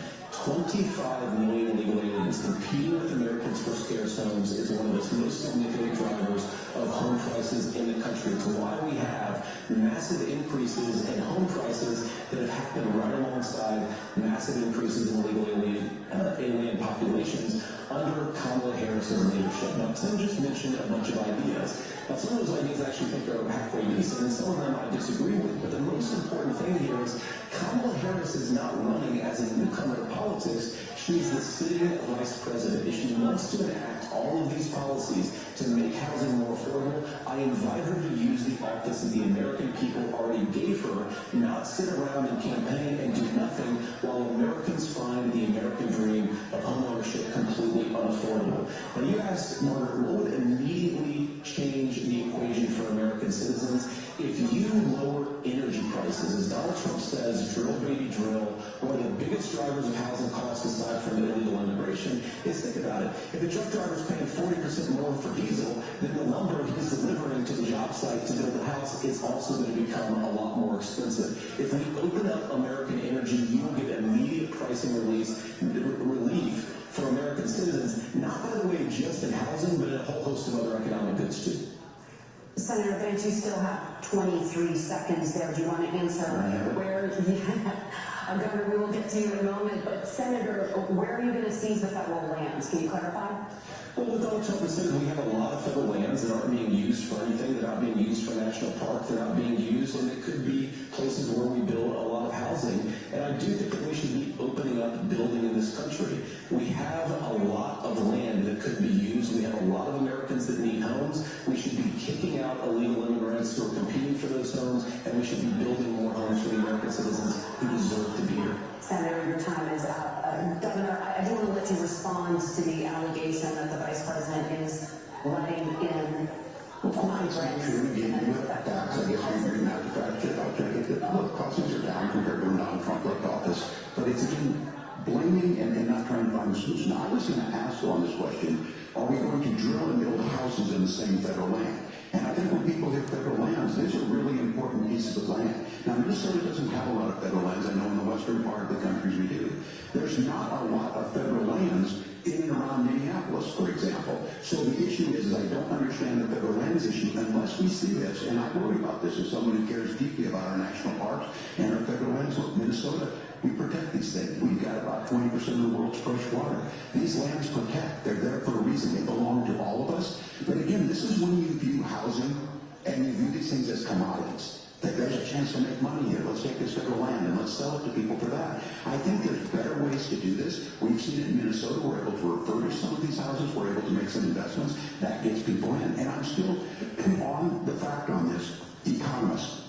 25 million illegal aliens competing with Americans for scarce homes is one of the most significant drivers of home prices in the country. It's why we have massive increases in home prices that have happened right alongside massive increases in illegal alien populations under Kamala Harris's leadership. Now, Tim just mentioned a bunch of ideas. Now, some of those ideas I actually think are halfway decent, and some of them I disagree with. But the most important thing here is Kamala Harris is not running as a newcomer to politics. She's the sitting vice president. If she wants to enact all of these policies to make housing more affordable, I invite her to use the office that the American people already gave her, not sit around and campaign and do nothing while Americans find the American dream of homeownership completely unaffordable. Now, you asked, Margaret, what would immediately change the equation for American citizens? If you lower energy prices, as Donald Trump says, drill baby drill, one of the biggest drivers drivers of housing costs aside from illegal immigration is, think about it, if a truck driver's paying 40% more for diesel, then the lumber he's delivering to the job site to build the house is also going to become a lot more expensive. If we open up American energy, you will get immediate pricing relief for American citizens, not, by the way, just in housing, but in a whole host of other economic goods, too. Senator Vance, you still have 23 seconds there. Do you want to answer where? Governor, we will get to you in a moment, but Senator, where are you going to seize the federal lands? Can you clarify? Well, Donald Trump has said we have a lot of federal lands that aren't being used for anything. They're not being used for national park. They're not being used, and it could be places where we build a lot of housing. And I do think that we should be opening up building in this country. We have a lot of land that could be used. We have a lot of Americans that need homes. We should be kicking out illegal immigrants who are competing for those homes, and we should be building more homes for the American citizens who deserve to be here. Senator, your time is up. Governor, I do want to let you respond to the allegation that the Vice President is letting in migrants. Look, costs are down compared to when Donald Trump left office, but it's again blaming and not trying to find a solution. I was going to ask on this question, are we going to drill and build houses in the same federal land? And I think when people hear federal lands, these are really important pieces of land. Now, Minnesota doesn't have a lot of federal lands. I know in the western part of the country we do. There's not a lot of federal lands in and around Minneapolis, for example. So the issue is I don't understand the federal lands issue unless we see this, and I worry about this as someone who cares deeply about our national parks and our federal lands. Look, Minnesota, we protect these things. We've got about 20% of the world's fresh water. These lands protect. They're there for a reason. They belong to all of us. But again, this is when you view housing and you view these things as commodities. That there's a chance to make money here. Let's take this federal land and let's sell it to people for that. I think there's better ways to do this. We've seen it in Minnesota. We're able to refurbish some of these houses. We're able to make some investments. That gets people in. And I'm still on the fact on this. Economists.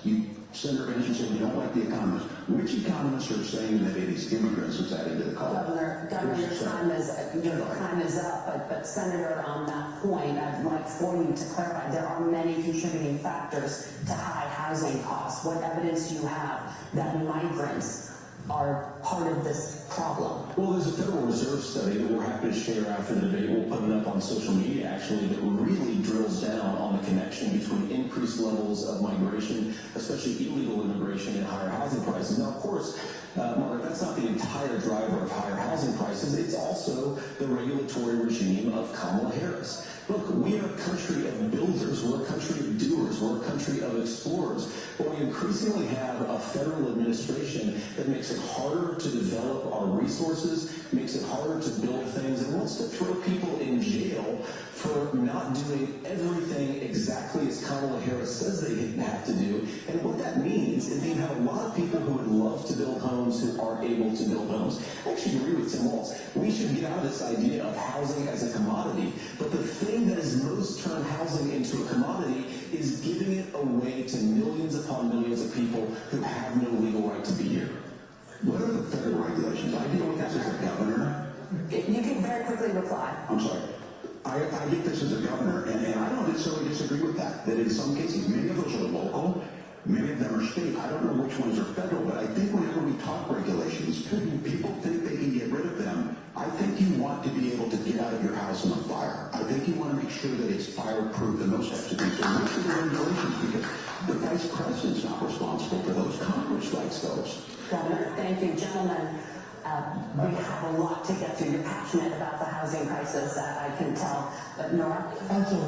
Senator Vance, you said you don't like the economists. Which economists are saying that it is immigrants who's adding to the cost? Governor, your time is up, but Senator, on that point, I'd like for you to clarify, there are many contributing factors to high housing costs. What evidence do you have that migrants are part of this problem? Well, there's a Federal Reserve study that we're happy to share after the debate. We'll put it up on social media, actually, that really drills down on the connection between increased levels of migration, especially illegal immigration, and higher housing prices. Now, of course, Margaret, that's not the entire driver of higher housing prices. It's also the regulatory regime of Kamala Harris. Look, we are a country of builders. We're a country of doers. We're a country of explorers. But we increasingly have a federal administration that makes it harder to develop our resources, makes it harder to build things, and wants to throw people in jail for not doing everything exactly as Kamala Harris says they have to do. And what that means is that you have a lot of people who would love to build homes who aren't able to build homes. I actually agree with Tim Walz. We should get out of this idea of housing as a commodity. But the thing that has most turned housing into a commodity is giving it away to millions upon millions of people who have no legal right to be here. What are the federal regulations? I deal with this as a governor. You can very quickly reply. I'm sorry. I get this as a governor, and I don't necessarily disagree with that. That in some cases, many of those are local, many of them are state. I don't know which ones are federal, but I think whenever we talk regulations, people think they can get rid of them. I think you want to be able to get out of your house in a fire. I think you want to make sure that it's fireproof and those types of things. So look at the regulations, because the vice president's not responsible for those. Congress writes those. Governor, thank you. Gentlemen, we have a lot to get to. You're passionate about the housing crisis, I can tell. But Nora? Thank you.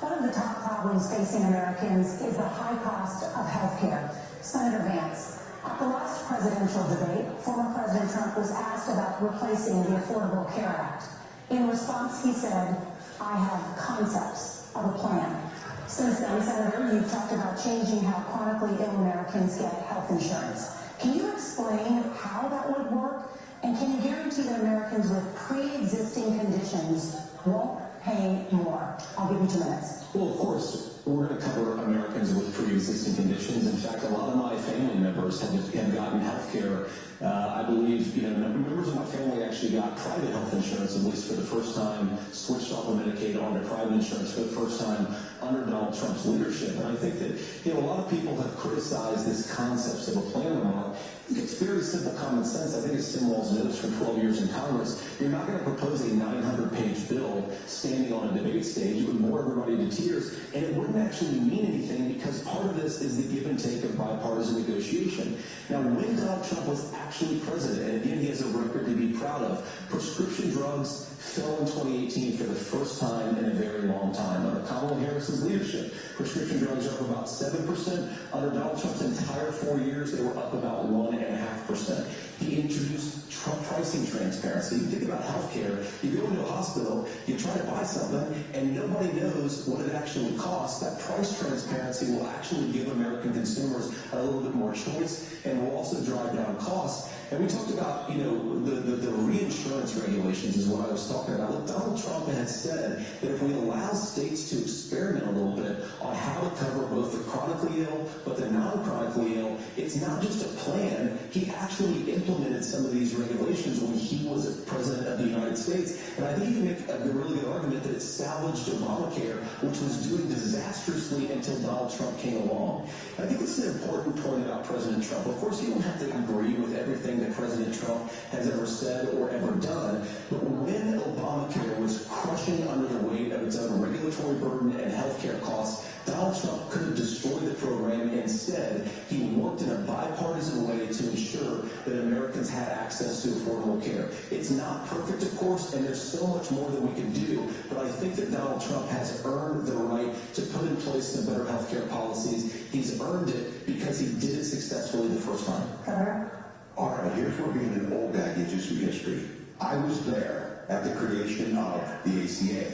One of the top problems facing Americans is the high cost of health care. Senator Vance, at the last presidential debate, former President Trump was asked about replacing the Affordable Care Act. In response, he said, I have concepts of a plan. Since then, Senator, you've talked about changing how chronically ill Americans get health insurance. Can you explain how that would work? And can you guarantee that Americans with pre-existing conditions won't pay more? I'll give you 2 minutes. Well, of course, we're going to cover Americans with pre-existing conditions. In fact, a lot of my family members have gotten health care. I believe, members of my family actually got private health insurance, at least for the first time, switched off of Medicaid onto private insurance for the first time under Donald Trump's leadership. And I think that, a lot of people have criticized this concept of a plan remark. It's very simple common sense. I think as Tim Walz knows from 12 years in Congress, you're not going to propose a 900-page bill standing on a debate stage. It would bore everybody to tears, and it wouldn't actually mean anything because part of this is the give and take of bipartisan negotiation. Now, when Donald Trump was actually president, and again, he has a record to be proud of, prescription drugs fell in 2018 for the first time in a very long time. Under Kamala Harris's leadership, prescription drugs are up about 7%. Under Donald Trump's entire 4 years, they were up about 1.5%. He introduced pricing transparency. You think about healthcare, you go into a hospital, you try to buy something, and nobody knows what it actually costs. That price transparency will actually give American consumers a little bit more choice and will also drive down costs. And we talked about, the reinsurance regulations is what I was talking about. Look, Donald Trump had said that if we allow states to experiment a little bit on how to cover both the chronically ill but the non-chronically ill, it's not just a plan. He actually implemented some of these regulations when he was president of the United States. And I think you can make a really good argument that it salvaged Obamacare, which was doing disastrously until Donald Trump came along. I think it's an important point about President Trump. Of course, you don't have to agree with everything that President Trump has ever said or ever done, but when Obamacare was crushing under the weight of its own regulatory burden and healthcare costs, Donald Trump could have destroyed the program. Instead, he worked in a bipartisan way to ensure that Americans had access to affordable care. It's not perfect, of course, and there's so much more that we can do, but I think that Donald Trump has earned the right to put in place some better healthcare policies. He's earned it because he did it successfully the first time. All right, here's where being an old guy gives you some history. I was there at the creation of the ACA.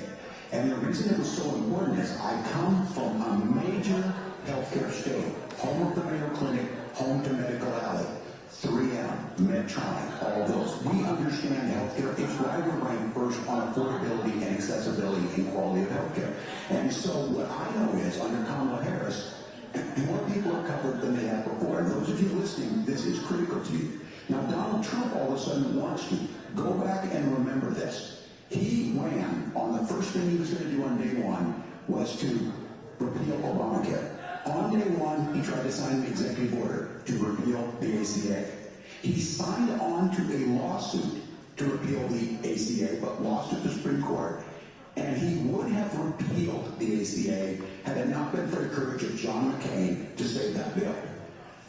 And the reason it was so important is I come from a major healthcare state, home of the Mayo Clinic, home to Medical Alley, 3M, Medtronic, all of those. We understand healthcare. It's why we're ranked first on affordability and accessibility and quality of healthcare. And so what I know is under Kamala Harris, more people are covered than they have before. And those of you listening, this is critical to you. Now, Donald Trump all of a sudden wants to go back and remember this. He ran on the first thing he was going to do on day one was to repeal Obamacare. On day one, he tried to sign the executive order to repeal the ACA. He signed on to a lawsuit to repeal the ACA, but lost at the Supreme Court. And he would have repealed the ACA had it not been for the courage of John McCain to save that bill.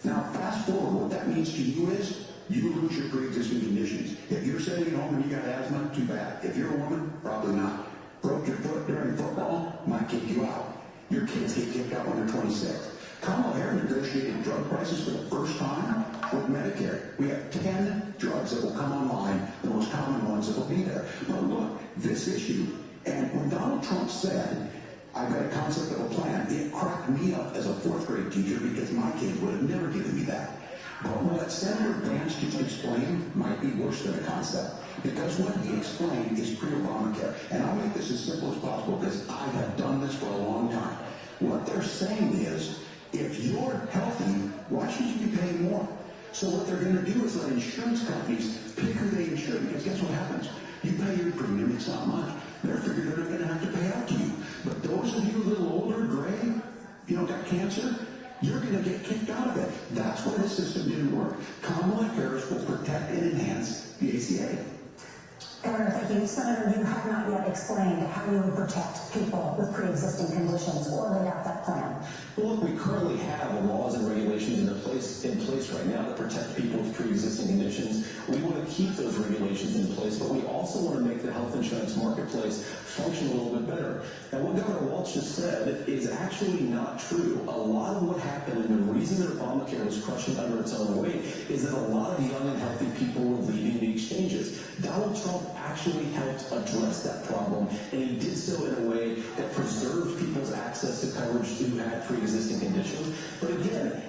Now, fast forward, what that means to you is you lose your pre-existing conditions. If you're sitting at home and you got asthma, too bad. If you're a woman, probably not. Broke your foot during football, might kick you out. Your kids get kicked out when they're 26. Kamala Harris negotiated drug prices for the first time with Medicare. We have 10 drugs that will come online, the most common ones that will be there. But look, this issue, and when Donald Trump said, I've got a concept of a plan, it cracked me up as a fourth grade teacher because my kid would have never given me that. But what Senator Vance just explained might be worse than a concept. Because what he explained is pre-Obamacare. And I'll make this as simple as possible because I have done this for a long time. What they're saying is, if you're healthy, why should you be paying more? So what they're going to do is let insurance companies pick who they insure. Because guess what happens? You pay your premium, it's not much. They're figuring they're going to have to pay out to you. But those of you a little older, gray, got cancer, you're going to get kicked out of it. That's why the system didn't work. Kamala Harris will protect and enhance the ACA. Governor, thank you. Senator, you have not yet explained how you would protect people with pre-existing conditions or laid out that plan. Well, look, we currently have laws and regulations in place right now that protect people with pre-existing conditions. We want to keep those regulations in place, but we also want to make the health insurance marketplace function a little bit better. Now, what Governor Walz just said is actually not true. A lot of what happened and the reason that Obamacare was crushing under its own weight is that a lot of young and healthy people were leaving the exchanges. Donald Trump actually helped address that problem, and he did so in a way that preserved people's access to coverage who had pre-existing conditions. But again,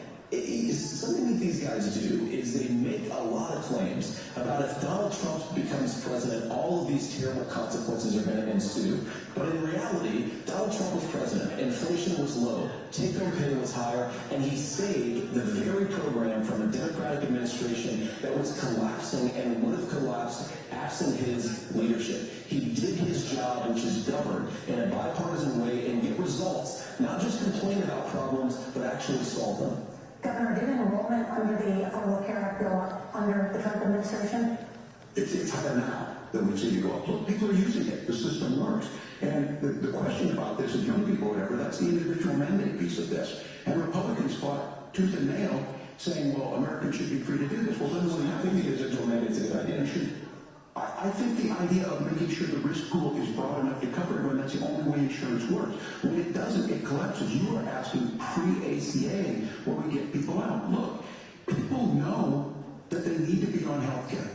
something that these guys do is they make a lot of claims about if Donald Trump becomes president, all of these terrible consequences are going to ensue. But in reality, Donald Trump was president, inflation was low, take-home pay was higher, and he saved the very program from a Democratic administration that was collapsing and would have collapsed absent his leadership. He did his job, which is govern in a bipartisan way and get results, not just complain about problems, but actually solve them. Governor, did enrollment under the Affordable Care Act go up under the Trump administration? It's higher now than we've seen it go up. Look, people are using it. The system works. And the question about this is young people, whatever, that's the individual mandate piece of this. And Republicans fought tooth and nail saying, well, Americans should be free to do this. Well, then what happened is individual mandate's a good idea. I think the idea of making sure the risk pool is broad enough to cover everyone, that's the only way insurance works. When it doesn't, it collapses. You are asking pre-ACA where we get people out. Look, people know that they need to be on health care.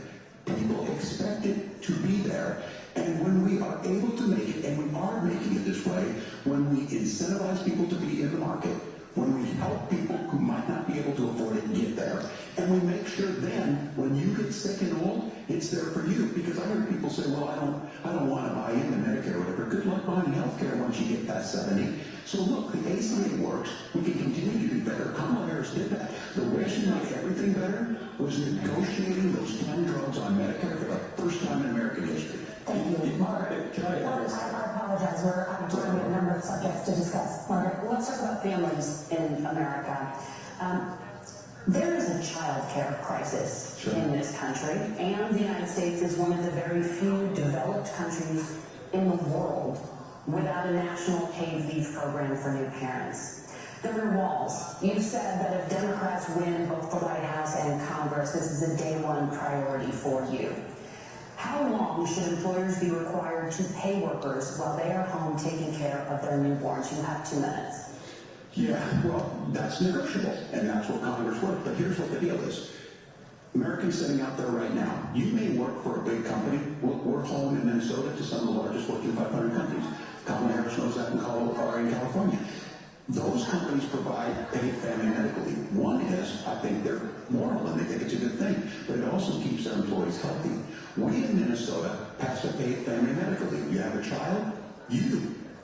People expect it to be there. And when we are able to make it, and we are making it this way, when we incentivize people to be in the market, when we help people who might not be able to afford it get there, and we make sure then, when you get sick and old, it's there for you. Because I hear people say, well, I don't want to buy into Medicare or whatever. Good luck buying health care once you get past 70. So look, the ACA works. We can continue to do better. Kamala Harris did that. The way she made everything better was negotiating those 10 drugs on Medicare for the first time in American history. Thank you. Margaret, I apologize. We're out of time. We have a number of subjects to discuss. Margaret, let's talk about families in America. There is a child care crisis in this country, and the United States is one of the very few developed countries in the world without a national paid leave program for new parents. Governor Walz, you've said that if Democrats win both the White House and Congress, this is a day one priority for you. How long should employers be required to pay workers while they are home taking care of their newborns? You have 2 minutes. Yeah, well, that's negotiable, and that's what Congress works. But here's what the deal is. Americans sitting out there right now, you may work for a big company. We're home in Minnesota to some of the largest Fortune 500 companies. Kamala Harris knows that in California. Those companies provide paid family medical leave. One is, I think they're moral and they think it's a good thing, but it also keeps their employees healthy. We in Minnesota passed a paid family medical leave. You have a child,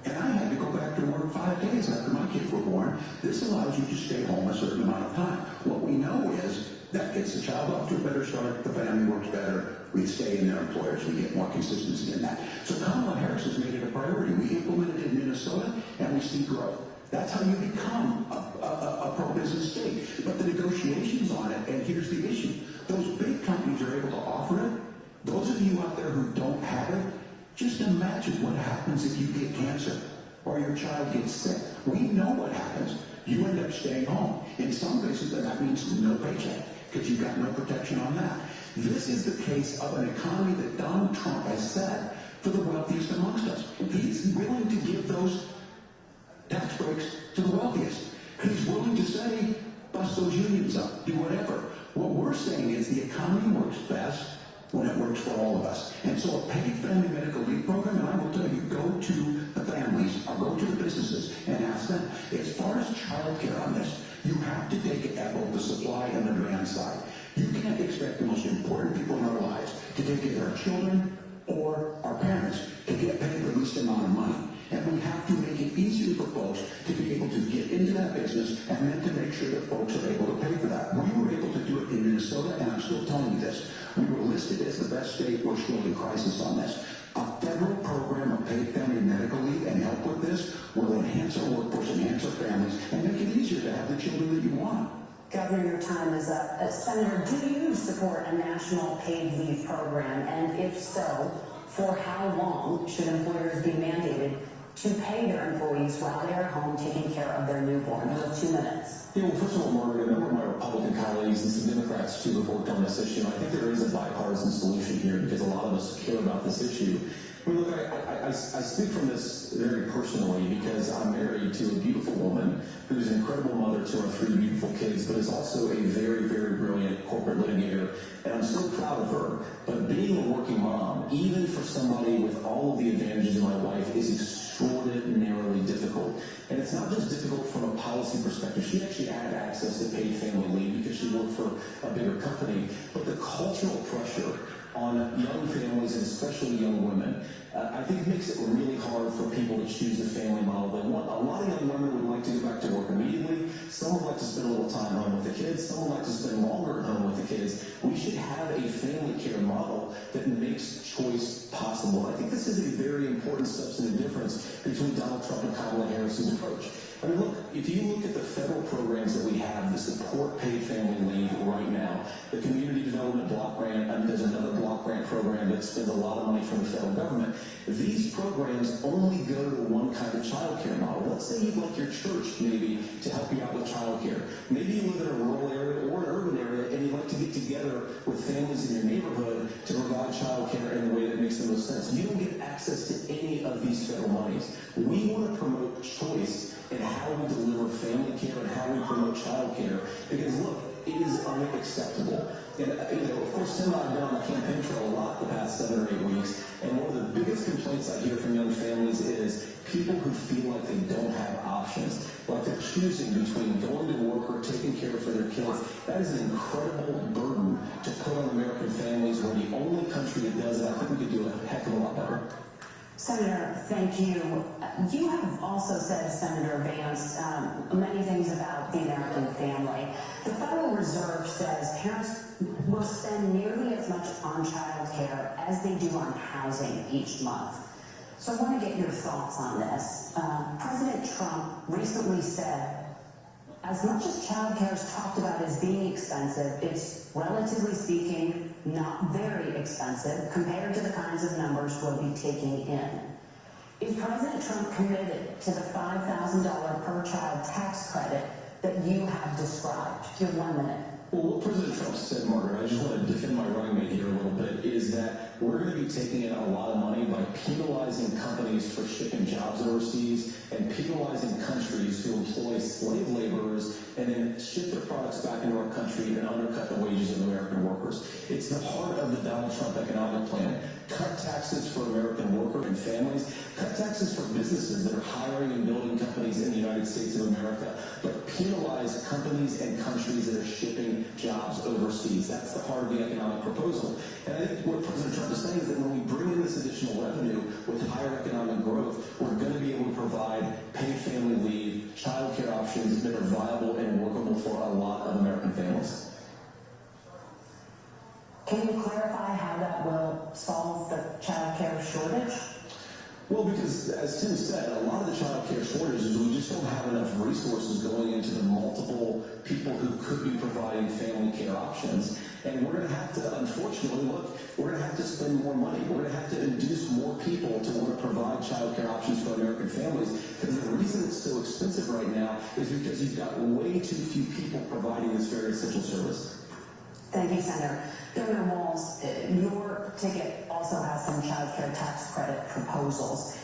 and I had to go back to work 5 days after my kids were born. This allows you to stay home a certain amount of time. What we know is that gets the child off to a better start, the family works better, we stay in their employers, we get more consistency in that. So Kamala Harris has made it a priority. We implemented it in Minnesota, and we see growth. That's how you become a pro-business state. But the negotiations on it, and here's the issue, those big companies are able to offer it. Those of you out there who don't have it, just imagine what happens if you get cancer or your child gets sick. We know what happens. You end up staying home. In some cases, that means no paycheck because you've got no protection on that. This is the case of an economy that Donald Trump has said for the wealthiest amongst us. He's willing to give those tax breaks to the wealthiest. He's willing to say, bust those unions up, do whatever. What we're saying is the economy works best when it works for all of us. And so a paid family medical leave program, and I will tell you, go to the families or go to the businesses and ask them. As far as child care on this, you have to take it at both the supply and the demand side. You can't expect the most important people in our lives to take care of our children or our parents to get paid the least amount of money. And we have to make it easier for folks to be able to get into that business and then to make sure that folks are able to pay for that. We were able to do it in Minnesota, and I'm still telling you this. We were listed as the best state. We're still in crisis on this. A federal program of paid family medical leave and help with this will enhance our workforce, enhance our families, and make it easier to have the children that you want. Governor, your time is up. Senator, do you support a national paid leave program? And if so, for how long should employers be mandated to pay their employees while they are home taking care of their newborn? You have 2 minutes. Yeah, well, first of all, Margaret, a number of my Republican colleagues and some Democrats, too, have worked on this issue. I think there is a bipartisan solution here because a lot of us care about this issue. I mean, look, I speak from this very personally because I'm married to a beautiful woman who's an incredible mother to our 3 beautiful kids, but is also a very, very brilliant corporate litigator, and I'm so proud of her. But being a working mom, even for somebody with all of the advantages of my wife, is extraordinarily difficult. And it's not just difficult from a policy perspective. She actually had access to paid family leave because she worked for a bigger company. But the cultural pressure on young families, and especially young I think it makes it really hard for people to choose the family model they want. A lot of young women would like to go back to work immediately. Some would like to spend a little time home with the kids. Some would like to spend longer at home with the kids. We should have a family care model that makes choice possible. I think this is a very important substantive difference between Donald Trump and Kamala Harris's approach. I mean, look, if you look at the federal programs that we have that support paid family leave right now, the Community Development Block Grant, and there's another block grant program that spends a lot of money from the federal government. These programs only go to one kind of child care model. Let's say you'd like your church maybe to help you out with child care. Maybe you live in a rural area or an urban area and you'd like to get together with families in your neighborhood to provide child care in the way that makes the most sense. You don't get access to any of these federal monies. We want to promote choice in how we deliver family care and how we promote child care, because look, it is unacceptable. And of course, Tim and I have been on the campaign trail a lot the past 7 or 8 weeks, and one of the biggest complaints I hear from young families is people who feel like they don't have options, like they're choosing between going to work or taking care for their kids. That is an incredible burden to put on American families. We're the only country that does it. I think we could do a heck of a lot better. Senator, thank you. You have also said, Senator Vance, many things about the American family. The Federal Reserve says parents will spend nearly as much on child care as they do on housing each month. So I want to get your thoughts on this. President Trump recently said, as much as child care is talked about as being expensive, it's, relatively speaking, not very expensive compared to the kinds of numbers we'll be taking in. Is President Trump committed to the $5,000 per child tax credit that you have described? You have 1 minute. Well, what President Trump said, Margaret, I just want to defend my running mate here a little bit, is that we're going to be taking in a lot of money by penalizing companies for shipping jobs overseas and penalizing countries who employ slave laborers and then ship their products back into our country and undercut the wages of American workers. It's the heart of the Donald Trump economic plan. Cut taxes for American workers and families. Cut taxes for businesses that are hiring and building companies in the United States of America. But penalize companies and countries that are shipping jobs overseas. That's the heart of the economic proposal. And I think what President Trump is saying is that when we bring in this additional revenue with higher economic growth, we're going to be able to provide paid family leave, child care options that are viable and workable for a lot of American families. Can you clarify how that will solve the child care shortage? Well, because as Tim said, a lot of the child care shortages, we just don't have enough resources going into the multiple people who could be providing family care options. And we're going to have to, unfortunately, look, we're going to have to spend more money. We're going to have to induce more people to want to provide child care options for American families. Because the reason it's so expensive right now is because you've got way too few people providing this very essential service. Thank you, Senator. Governor Walz, your ticket also has some child care tax credit proposals.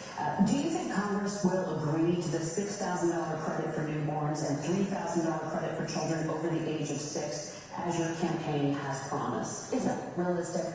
Do you think Congress will agree to the $6,000 credit for newborns and $3,000 credit for children over the age of 6, as your campaign has promised? Is that realistic?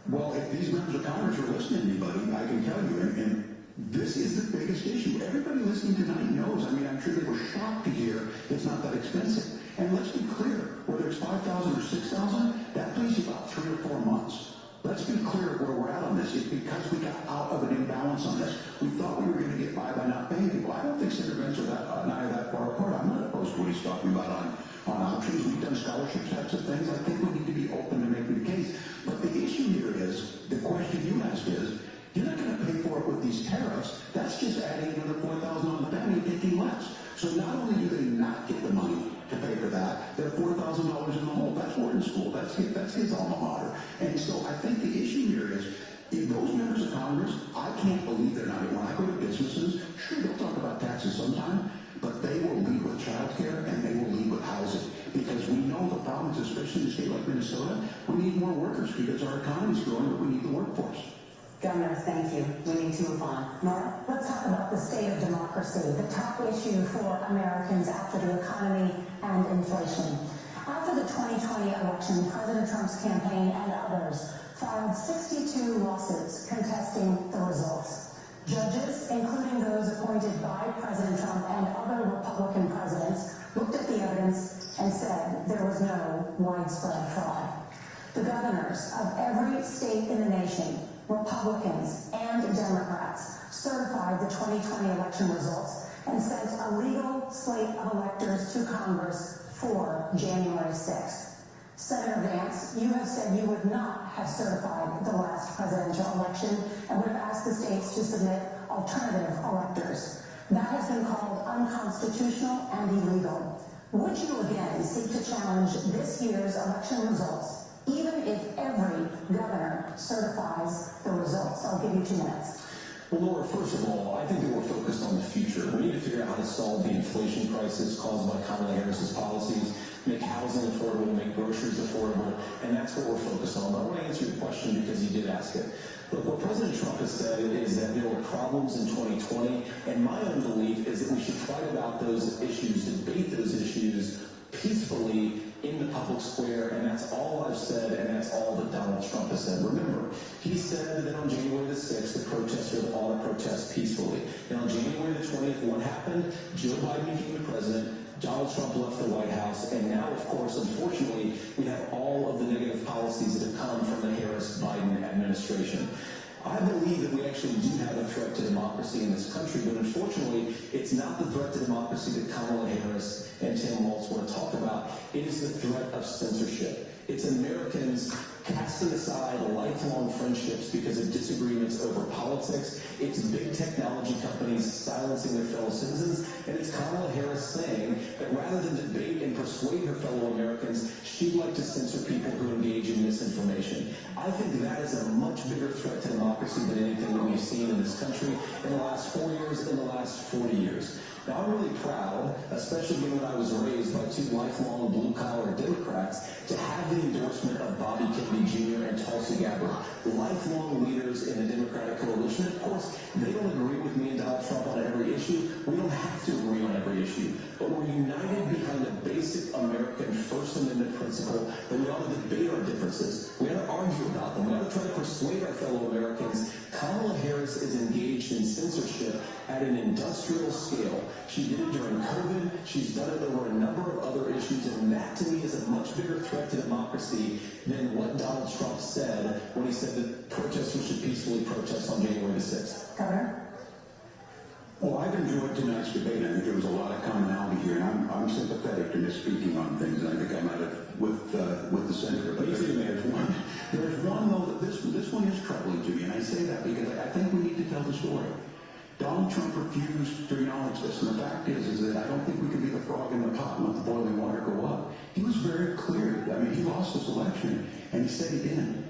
Well, if these members of Congress are listening to anybody, I can tell you, and this is the biggest issue. Everybody listening tonight knows. I mean, I'm sure they were shocked to hear it's not that expensive. And let's be clear, whether it's 5,000 or 6,000, that pays you about 3 or 4 months. Let's be clear where we're at on this. It's because we got out of an imbalance on this. We thought we were going to get by not paying people. I don't think Senator Vance are that far apart. I'm not opposed to what he's talking about on options. We've done scholarship types of things. I think we need to be open to making the case. But the issue here is, the question you asked is, you're not going to pay for it with these tariffs. That's just adding another $4,000 on the family and taking less. So not only do they not get the money to pay for that, they're $4,000 in the hole. That's Wharton School. That's his alma mater. And so I think the issue here is, if those members of Congress, I can't believe they're not. When I go to businesses, sure, they'll talk about taxes sometime, but they will lead with child care and they will lead with housing. Because we know the problems, especially in a state like Minnesota, we need more workers because our economy's growing, but we need the workforce. Governor, thank you. We need to move on. Nora, let's talk about the state of democracy, the top issue for Americans after the economy and inflation. After the 2020 election, President Trump's campaign and others filed 62 lawsuits contesting the results. Judges, including those appointed by President Trump and other Republican presidents, looked at the evidence and said there was no widespread fraud. The governors of every state in the nation, Republicans and 2020 election results and sent a legal slate of electors to Congress for January 6th. Senator Vance, you have said you would not have certified the last presidential election and would have asked the states to submit alternative electors. That has been called unconstitutional and illegal. Would you again seek to challenge this year's election results, even if every governor certifies the results? I'll give you 2 minutes. Well, Laura, first of all, I think that we're focused on the future. We need to figure out how to solve the inflation crisis caused by Kamala Harris's policies, make housing affordable, make groceries affordable, and that's what we're focused on. But I want to answer your question because you did ask it. Look, what President Trump has said is that there were problems in 2020, and my own belief is that we should fight about those issues, debate those issues peacefully in the public square, and that's all I've said, and that's all that Donald Trump has said. Remember, he said that on January the 6th, the protesters ought to protest peacefully. And on January the 20th, what happened? Joe Biden became the president, Donald Trump left the White House, and now, of course, unfortunately, we have all of the negative policies that have come from the Harris-Biden administration. I believe that we actually do have a threat to democracy in this country, but unfortunately, it's not the threat to democracy that Kamala Harris and Tim Walz want to talk about. It is the threat of censorship. It's Americans casting aside lifelong friendships because of disagreements over politics. It's big technology companies silencing their fellow citizens. And it's Kamala Harris saying that rather than debate and persuade her fellow Americans, she'd like to censor people who engage in misinformation. I think that is a much bigger threat to democracy than anything that we've seen in this country in the last 4 years, in the last 40 years. Now, I'm really proud, especially given that I was raised by 2 lifelong blue-collar Democrats, to have the endorsement of Bobby Kennedy Jr. and Tulsi Gabbard, lifelong leaders in the Democratic coalition. Of course, they don't agree with me and Donald Trump on every issue. We don't have to agree on every issue. But we're united behind a basic American First Amendment principle that we ought to debate our differences. We ought to argue about them. We ought to try to persuade our fellow Americans. Kamala Harris is engaged in censorship at an industrial scale. She did it during COVID. She's done it over a number of other issues, and that to me is a much bigger threat to democracy than what Donald Trump said when he said that protesters should peacefully protest on January the 6th. Governor? Well, I've enjoyed tonight's debate. I think there was a lot of commonality here, and I'm sympathetic to misspeaking on things, and I think I might have with the senator. But there's one though that this one is troubling to me, and I say that because I think we need to tell the story. Donald Trump refused to acknowledge this, and the fact is that I don't think we can be the frog in the pot and let the boiling water go up. He was very clear. I mean, he lost this election, and he said he didn't.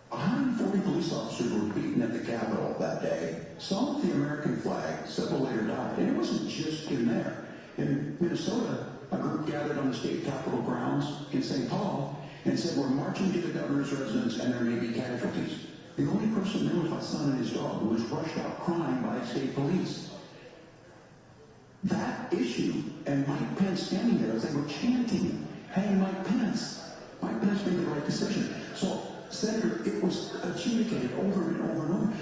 140 police officers were beaten at the Capitol that day. Some with the American flag, several later died. And it wasn't just in there. In Minnesota, a group gathered on the state capitol grounds in St. Paul and said, we're marching to the governor's residence and there may be casualties. The only person there was my son and his dog, who was rushed out crying by state police. That issue, and Mike Pence standing there as they were chanting, hey, Mike Pence made the right decision. So, Senator, it was adjudicated over and over and over.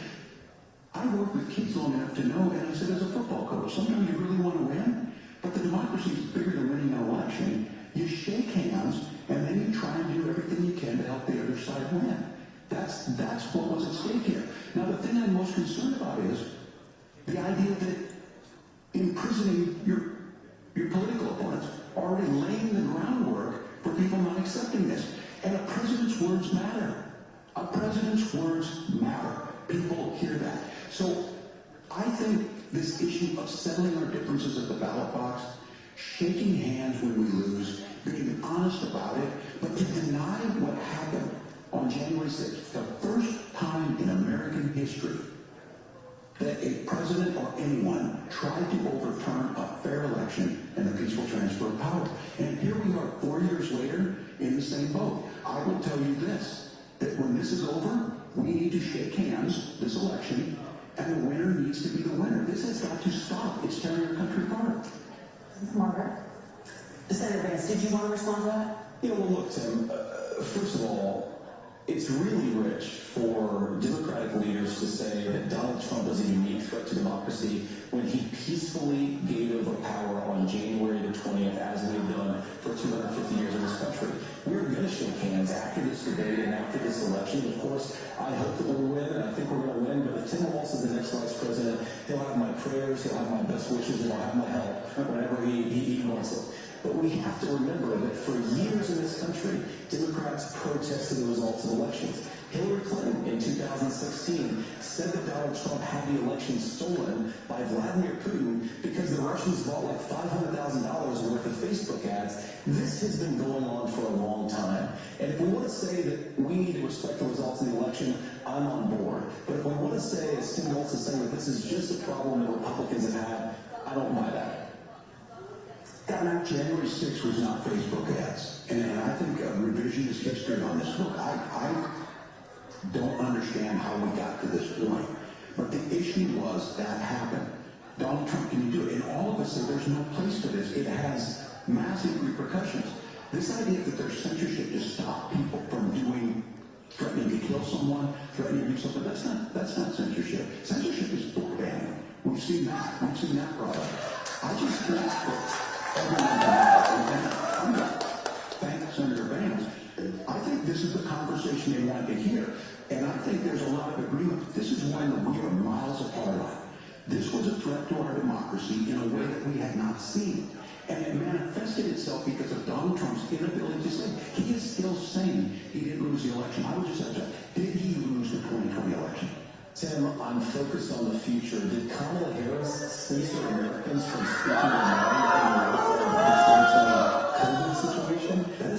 I worked with kids long enough to know, and I said as a football coach, sometimes you really want to win, but the democracy is bigger than winning an election. You shake hands, and then you try and do everything you can to help the other side win. That's what was at stake here. Now, the thing I'm most concerned about is the idea that imprisoning your political opponents, already laying the groundwork for people not accepting this. And a president's words matter. A president's words matter. People hear that. So I think this issue of settling our differences at the ballot box, shaking hands when we lose, being honest about it, but to deny what happened on January 6th, the first time in American history that a president or anyone tried to overturn a fair election and the peaceful transfer of power. And here we are 4 years later in the same boat. I will tell you this, that when this is over, we need to shake hands this election, and the winner needs to be the winner. This has got to stop. It's tearing our country apart. Margaret? Senator Vance, did you want to respond to that? Yeah, well, look, Tim, first of all, it's really rich for Democratic leaders to say that Donald Trump is a unique threat to democracy when he peacefully gave over power on January the 20th, as we've done for 250 years in this country. We're going to shake hands after this debate and after this election. Of course, I hope that we'll win, and I think we're going to win, but if Tim Walz is the next vice president, he'll have my prayers, he'll have my best wishes, and he'll have my help whenever he wants it. But we have to remember that for years in this country, Democrats protested the results of elections. Hillary Clinton in 2016 said that Donald Trump had the election stolen by Vladimir Putin because the Russians bought like $500,000 worth of Facebook ads. This has been going on for a long time. And if we want to say that we need to respect the results of the election, I'm on board. But if we want to say, as Tim Walz is saying, that this is just a problem that Republicans have had, I don't buy that. January 6th was not Facebook ads. And I think revisionist history on this. Look, I don't understand how we got to this point. But the issue was that happened. Donald Trump can do it. And all of us say there's no place for this. It has massive repercussions. This idea that there's censorship to stop people from threatening to kill someone, threatening to do something, that's not censorship. Censorship is book banning. We've seen that. We've seen that brought up. I just think that everyone, and I'm going to thank Senator Vance. I think this is the conversation they wanted to hear. And I think there's a lot of agreement. This is one that we are miles apart on. This was a threat to our democracy in a way that we had not seen. And it manifested itself because of Donald Trump's inability to say. He is still saying he didn't lose the election. I would just ask, did he lose the 2020 election? Tim, I'm focused on the future. Did Kamala Harris censor Americans from speaking their mind in the 2020 COVID situation? That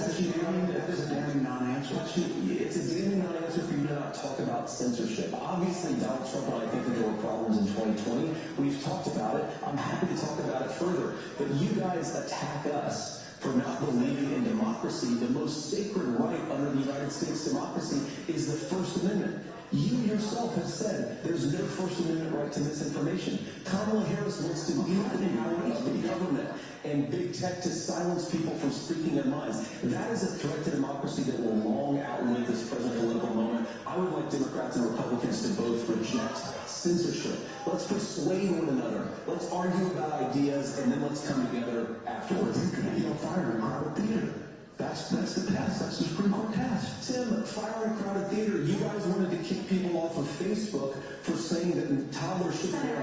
is a damning non-answer. It's a damning non-answer for you to not talk about censorship. Obviously, Donald Trump and I think that there were problems in 2020. We've talked about it. I'm happy to talk about it further. But you guys attack us for not believing in democracy. The most sacred right under the United States democracy is the First Amendment. You yourself have said there's no First Amendment right to misinformation. Kamala Harris wants to use the power of the government and big tech to silence people from speaking their minds. That is a threat to democracy that will long outlive this present political moment. I would like Democrats and Republicans to both reject censorship. Let's persuade one another. Let's argue about ideas, and then let's come together afterwards. You can fire a crowded theater. That's the test. That's the Supreme Court test. Tim, fire a crowded theater. You guys wanted to kick people off of Facebook for saying that toddlers should be on fire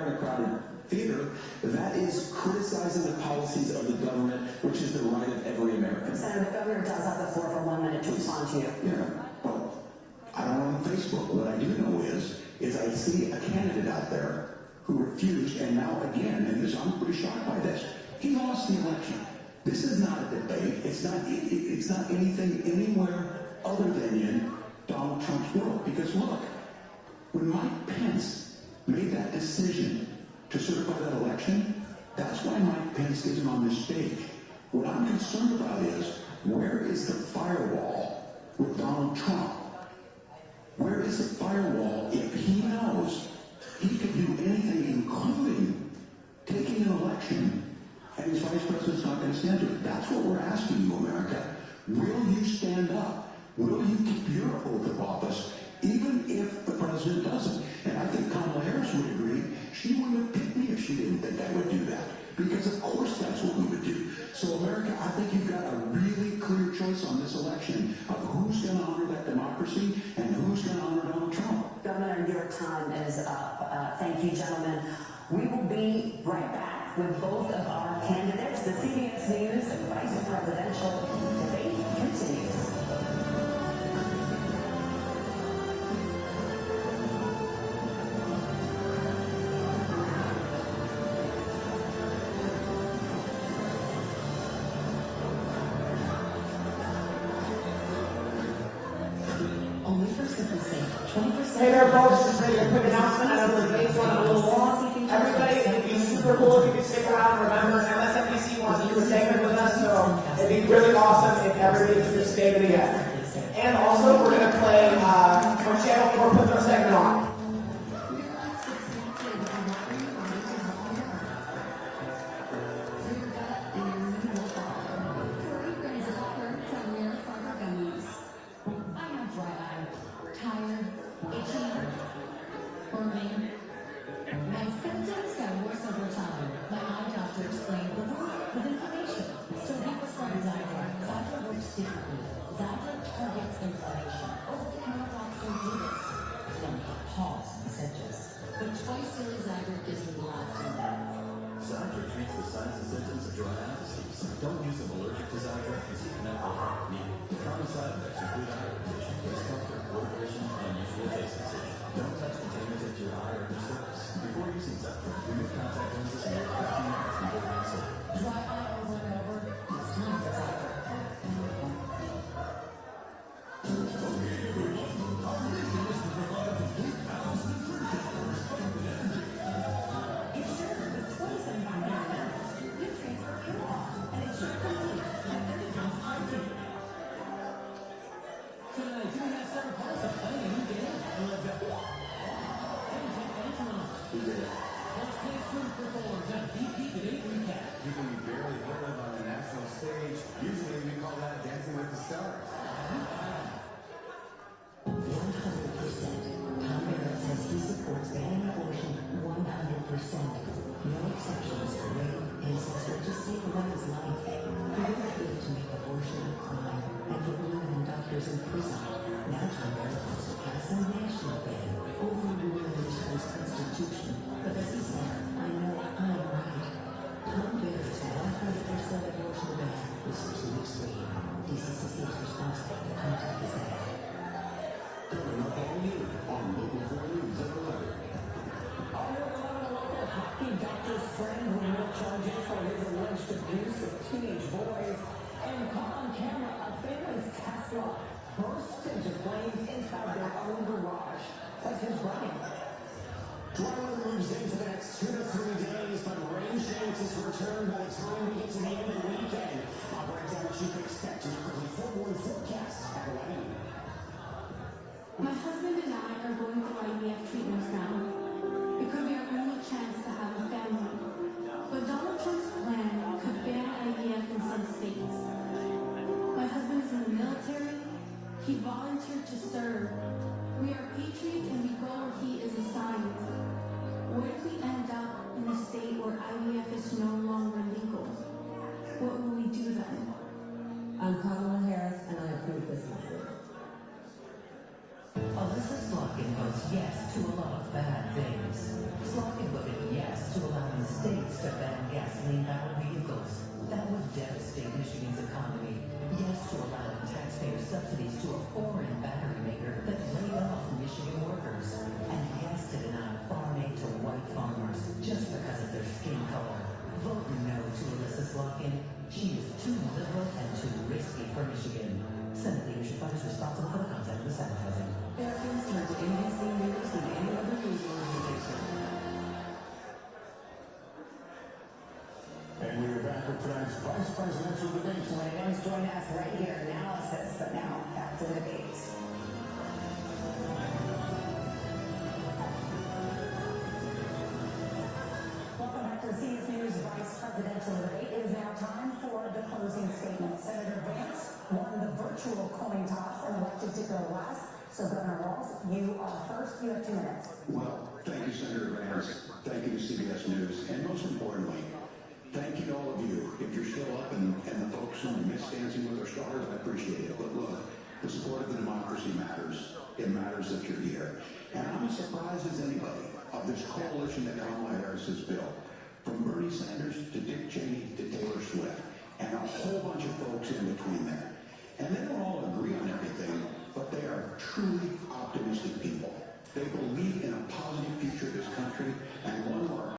in a crowded theater. That is criticizing the policies of the government, which is the right of every American. Senator, the governor does have the floor for 1 minute to respond to you. Yeah. Well, I don't know on Facebook. What I do know is I see a candidate out there who refused, and now again, and this, I'm pretty shocked by this. He lost the election. This is not a debate. It's not anything anywhere other than in Donald Trump's world. Because look, when Mike Pence made that decision to certify that election, that's why Mike Pence isn't on this stage. What I'm concerned about is, where is the firewall with Donald Trump? Where is the firewall if he knows he could do anything, including taking an election, and his vice president's not going to stand to it? That's what we're asking you, America. Will you stand up? Will you keep your oath of office, even if the president doesn't? And I think Kamala Harris would agree. She wouldn't have picked me if she didn't think I would do that. Because of course that's what we would do. So America, I think you've got a really clear choice on this election of who's going to honor that democracy and who's going to honor Donald Trump. Governor, your time is up. Thank you, gentlemen. We will be right back with both of our candidates. The CBS News Vice Presidential debate continues. Hey there, folks. Just make a quick announcement. I know the debate's going a little long. Everybody, it'd be super cool if you could stick around. Remember, MSNBC wants to do a segment with us, so it'd be really awesome if everybody could just stay to the end. And also, we're going to play on Channel 4, put our segment on. Differently. Zygra targets inflammation. Over-the-counter signs and symptoms of dry eye disease. Don't use of allergic to eye drops and seek medical help if needed. The common side effects include eye irritation, discomfort, blurred vision, and unusual taste sensation. Don't touch containers at your eye or your surface. Before using Zephyr, remove contact lenses and wait 15 minutes before reinsert. Dry eye over and over. It's time for Zephyr. People you barely heard of on a national stage. Usually we call that Dancing with the Stars. 100%. Tom Barrett says he supports banning abortion 100%. No exceptions. Rape, incest, or just take away his life. He would vote to make abortion a crime and put women and doctors in prison. Now Tom Barrett wants to pass a national ban, overruling the nation's constitution. But as he said, I know I'm right. Tom Barrett's 100% abortion ban was 2 weeks late. DCCC is responsible to contact his ad. Coming up all year on Local 4 News at 11. On your 11 local hockey doctor's friend with no charges for his alleged abuse of teenage boys. And caught on camera, a family's Tesla burst into flames inside their own garage. That's his running. Dry weather moves into the next 2 to 3 days, but rain chances return by the time we get to the end of the weekend. I'll break down what you can expect in your early 4-1 forecast at 11. My husband and I are going through IVF treatments now. It could be our only chance to have a family. But Donald Trump's plan could ban IVF in some states. My husband is in the military. He volunteered to serve. We are patriots and we go where he is assigned. What if we end up in a state where IVF is no longer legal? What will we do then? I'm Kamala Harris, and I approve this message. Alyssa Slotkin votes yes to a lot of bad things. Slotkin voted yes to allowing the states to ban gasoline-powered vehicles. That would devastate Michigan's economy. Yes to allowing taxpayer subsidies to a foreign battery maker that laid off Michigan workers. And yes to deny farm aid to white farmers just because of their skin color. Vote no to Alyssa Slotkin. She is too liberal and too risky for Michigan. Senate Leadership Fund is responsible for the content of this advertising. Americans turn to NBC News and any other news organization. And we are back with tonight's vice presidential debate. Williams join us right here, analysis, but now back to the debate. Welcome back to the CNS News Vice Presidential Debate. It is now time for the closing statement. Senator Vance won the virtual coin toss and elected to go last. So Governor Walz, you are first. You have 2 minutes. Well, thank you, Senator Vance. Thank you to CBS News. And most importantly, thank you to all of you. If you're still up and the folks who miss Dancing with Our Stars, I appreciate it. But look, the support of the democracy matters. It matters that you're here. And I'm as surprised as anybody of this coalition that Kamala Harris has built. From Bernie Sanders to Dick